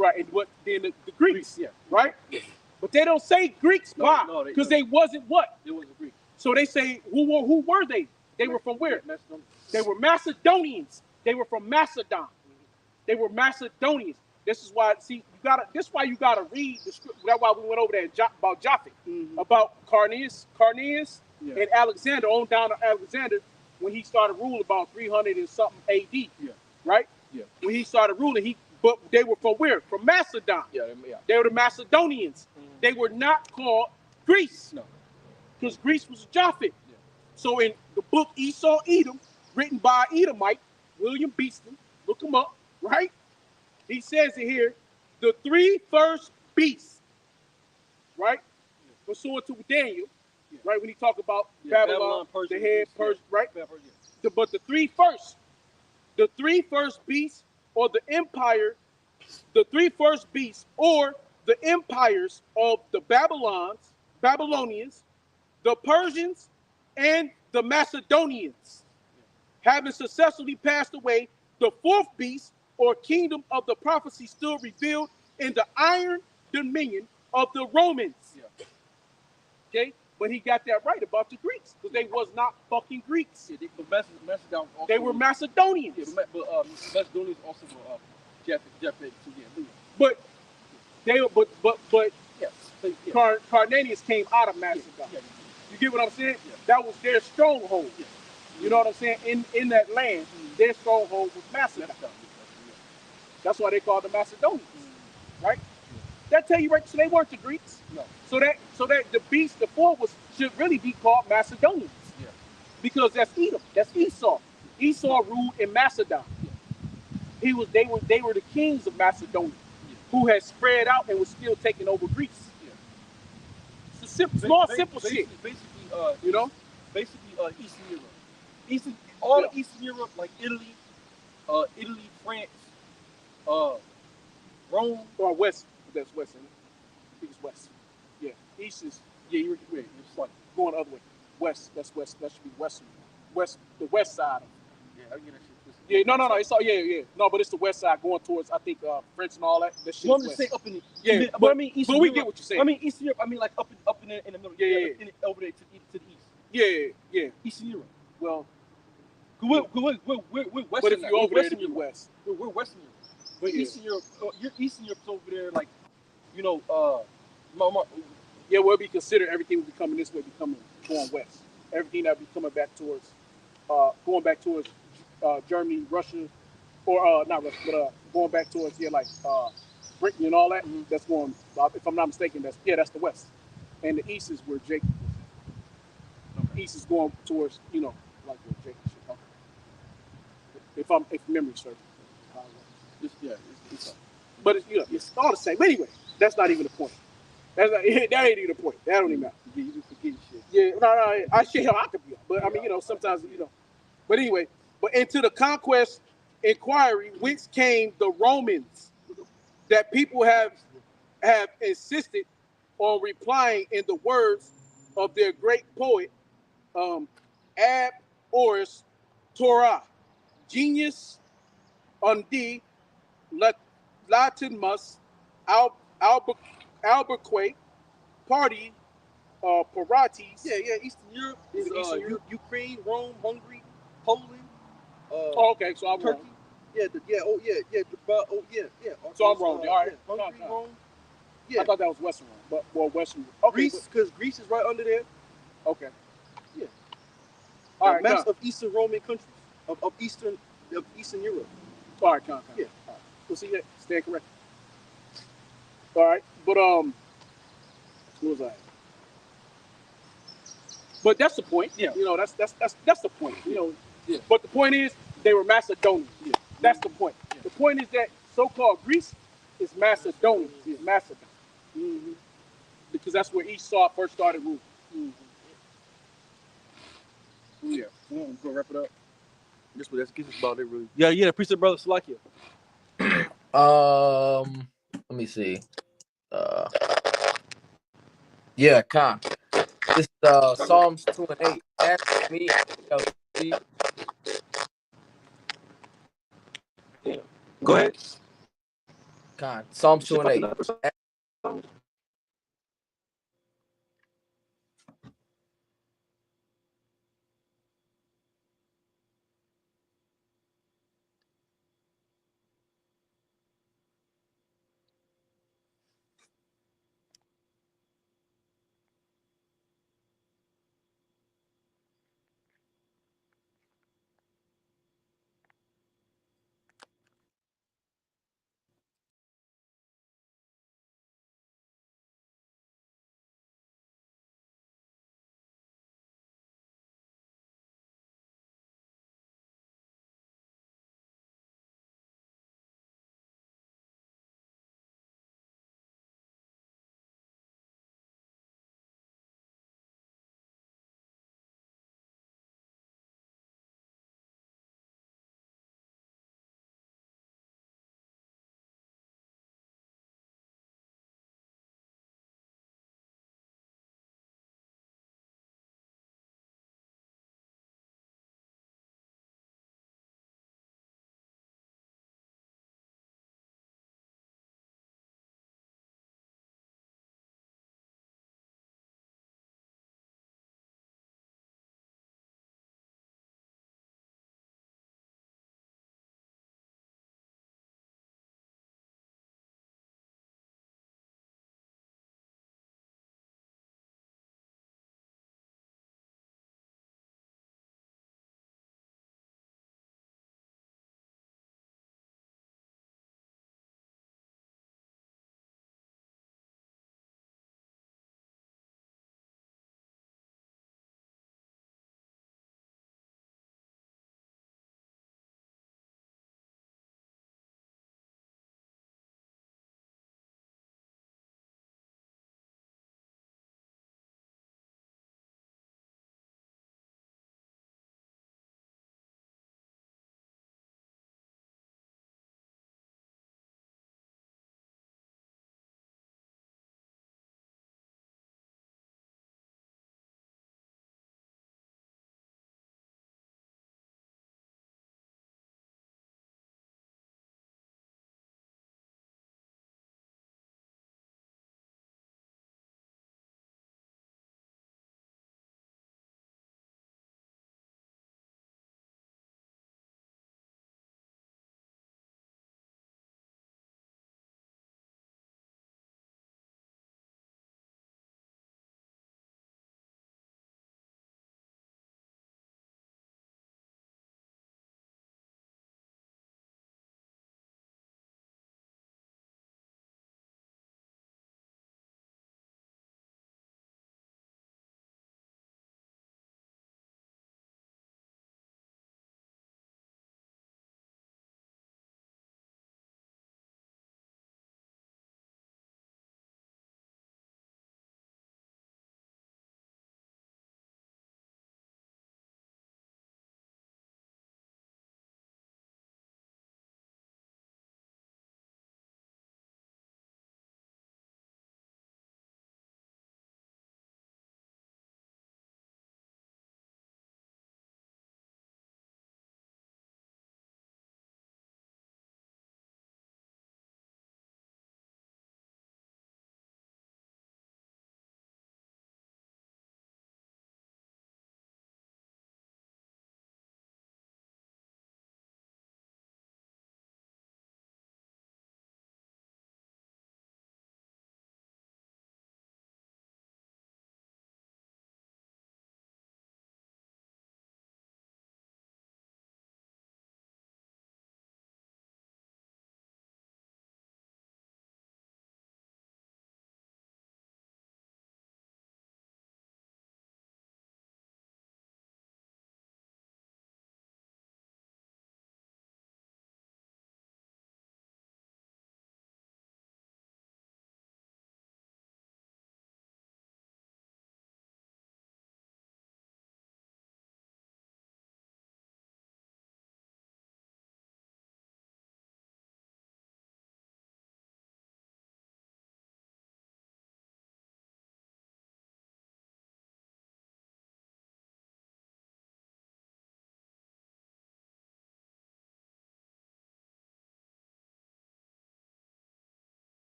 right? And what then the Greeks, yeah. Right? Yes. But they don't say Greeks. No, Why? no, Because they wasn't what? It wasn't Greek. So they say who were they? They were from where? Macedon. They were Macedonians. They were from Macedon. They were Macedonians. This is why, see, this is why you gotta read the script. That's why we went over there about Japhet, about Carneus, and Alexander, on down to Alexander, when he started ruling about 300 and something AD. Yeah. Right? Yeah. When he started ruling, but they were from where? From Macedon. Yeah. They were the Macedonians. They were not called Greece. No. Because Greece was Japhet. Yeah. So in the book Esau, Edom, written by Edomite, William Beeston, look him up, right? He says it here, the three first beasts, right? Pursuant to Daniel, right? When he talk about Babylon, Persia, the head, Persia, right? Persia. But the three first beasts, or the empire, the three first beasts, or the empires of the Babylonians, the Persians, and the Macedonians, having successfully passed away, the fourth beast, or kingdom of the prophecy, still revealed in the iron dominion of the Romans. Yeah. Okay? But he got that right about the Greeks, because they was not fucking Greeks. Yeah, Macedon also, They were Macedonians. Yeah, but Macedonians also were Japhet. But they were, but yes. Carnanius came out of Macedon. Yeah. You get what I'm saying? Yeah. That was their stronghold. Yeah. You know what I'm saying? In that land, their stronghold was Macedon. That's why they called the Macedonians, right? That tell you right. So they weren't the Greeks. No. So that the beast, the fourth, should really be called Macedonians. Yeah. Because that's Edom. That's Esau. Esau ruled in Macedon. Yeah. They were the kings of Macedonia, who had spread out and was still taking over Greece. Yeah. It's a simple shit. Basically, you know. Basically, Eastern Europe. Eastern Europe, like Italy, France, Rome. Or West. That's West, isn't it? I think it's West. Yeah. East is, You're right. It's like going the other way. West. That's West. That should be Western. West. The west side. I get that shit. Yeah. No. It's all. Yeah. No, but it's the west side going towards, I think, French and all that. That shit. I'm just saying up in the. Yeah. But I mean Eastern But we Europe, get what you're saying. I mean Eastern Europe. I mean like up in the middle. Yeah. Over there to the east. Yeah. Eastern Europe. Well. We're Western. But if you're over there, you're west. We're Western Europe. But Yeah. Eastern Europe's over there, like, you know, Yeah, well, be considered everything will be coming this way, going west. Everything that will be coming back towards, going back towards Germany, Russia, or not Russia, but going back towards Britain and all that. Mm-hmm. That's going. If I'm not mistaken, that's the west, and the east is where Jacob is. Okay. East is going towards like where Jacob should. Okay. If memory serves. But it's all the same. But anyway, that's not even the point. That ain't even the point. That don't even matter. Yeah, you just forget shit. Yeah, no, I could be. But I mean, sometimes. But anyway, but into the conquest inquiry, whence came the Romans, that people have insisted on replying in the words of their great poet, Ab Oris Torah, genius undi Latimus Albuquerque party Paratis. Yeah, Eastern Europe is Eastern Europe. Ukraine, Rome, Hungary, Poland. Okay, so I'm Turkey. wrong. So I'm wrong. All right. Hungary, No. Rome. Yeah, I thought that was Western Rome, but Western. Okay. Greece, because Greece is right under there. Okay. Yeah. All right. Mass of Eastern Roman countries of Eastern Europe. All right. Con. Yeah. All right. We'll see that. Stand correct. All right, but what was I? But that's the point. Yeah. That's the point. Yeah. But the point is they were Macedonians. Yeah. That's the point. Yeah. The point is that so-called Greece is Macedonian. It's Macedon. Mm-hmm. Because that's where Esau first started ruling. Mm-hmm. Yeah. We're gonna wrap it up. That's about it, really. Yeah, appreciate brother Salakia. Let me see. Yeah, Khan. This is Psalms 2 and 8. Ask me, Go ahead. Khan. Psalms 2 and 8.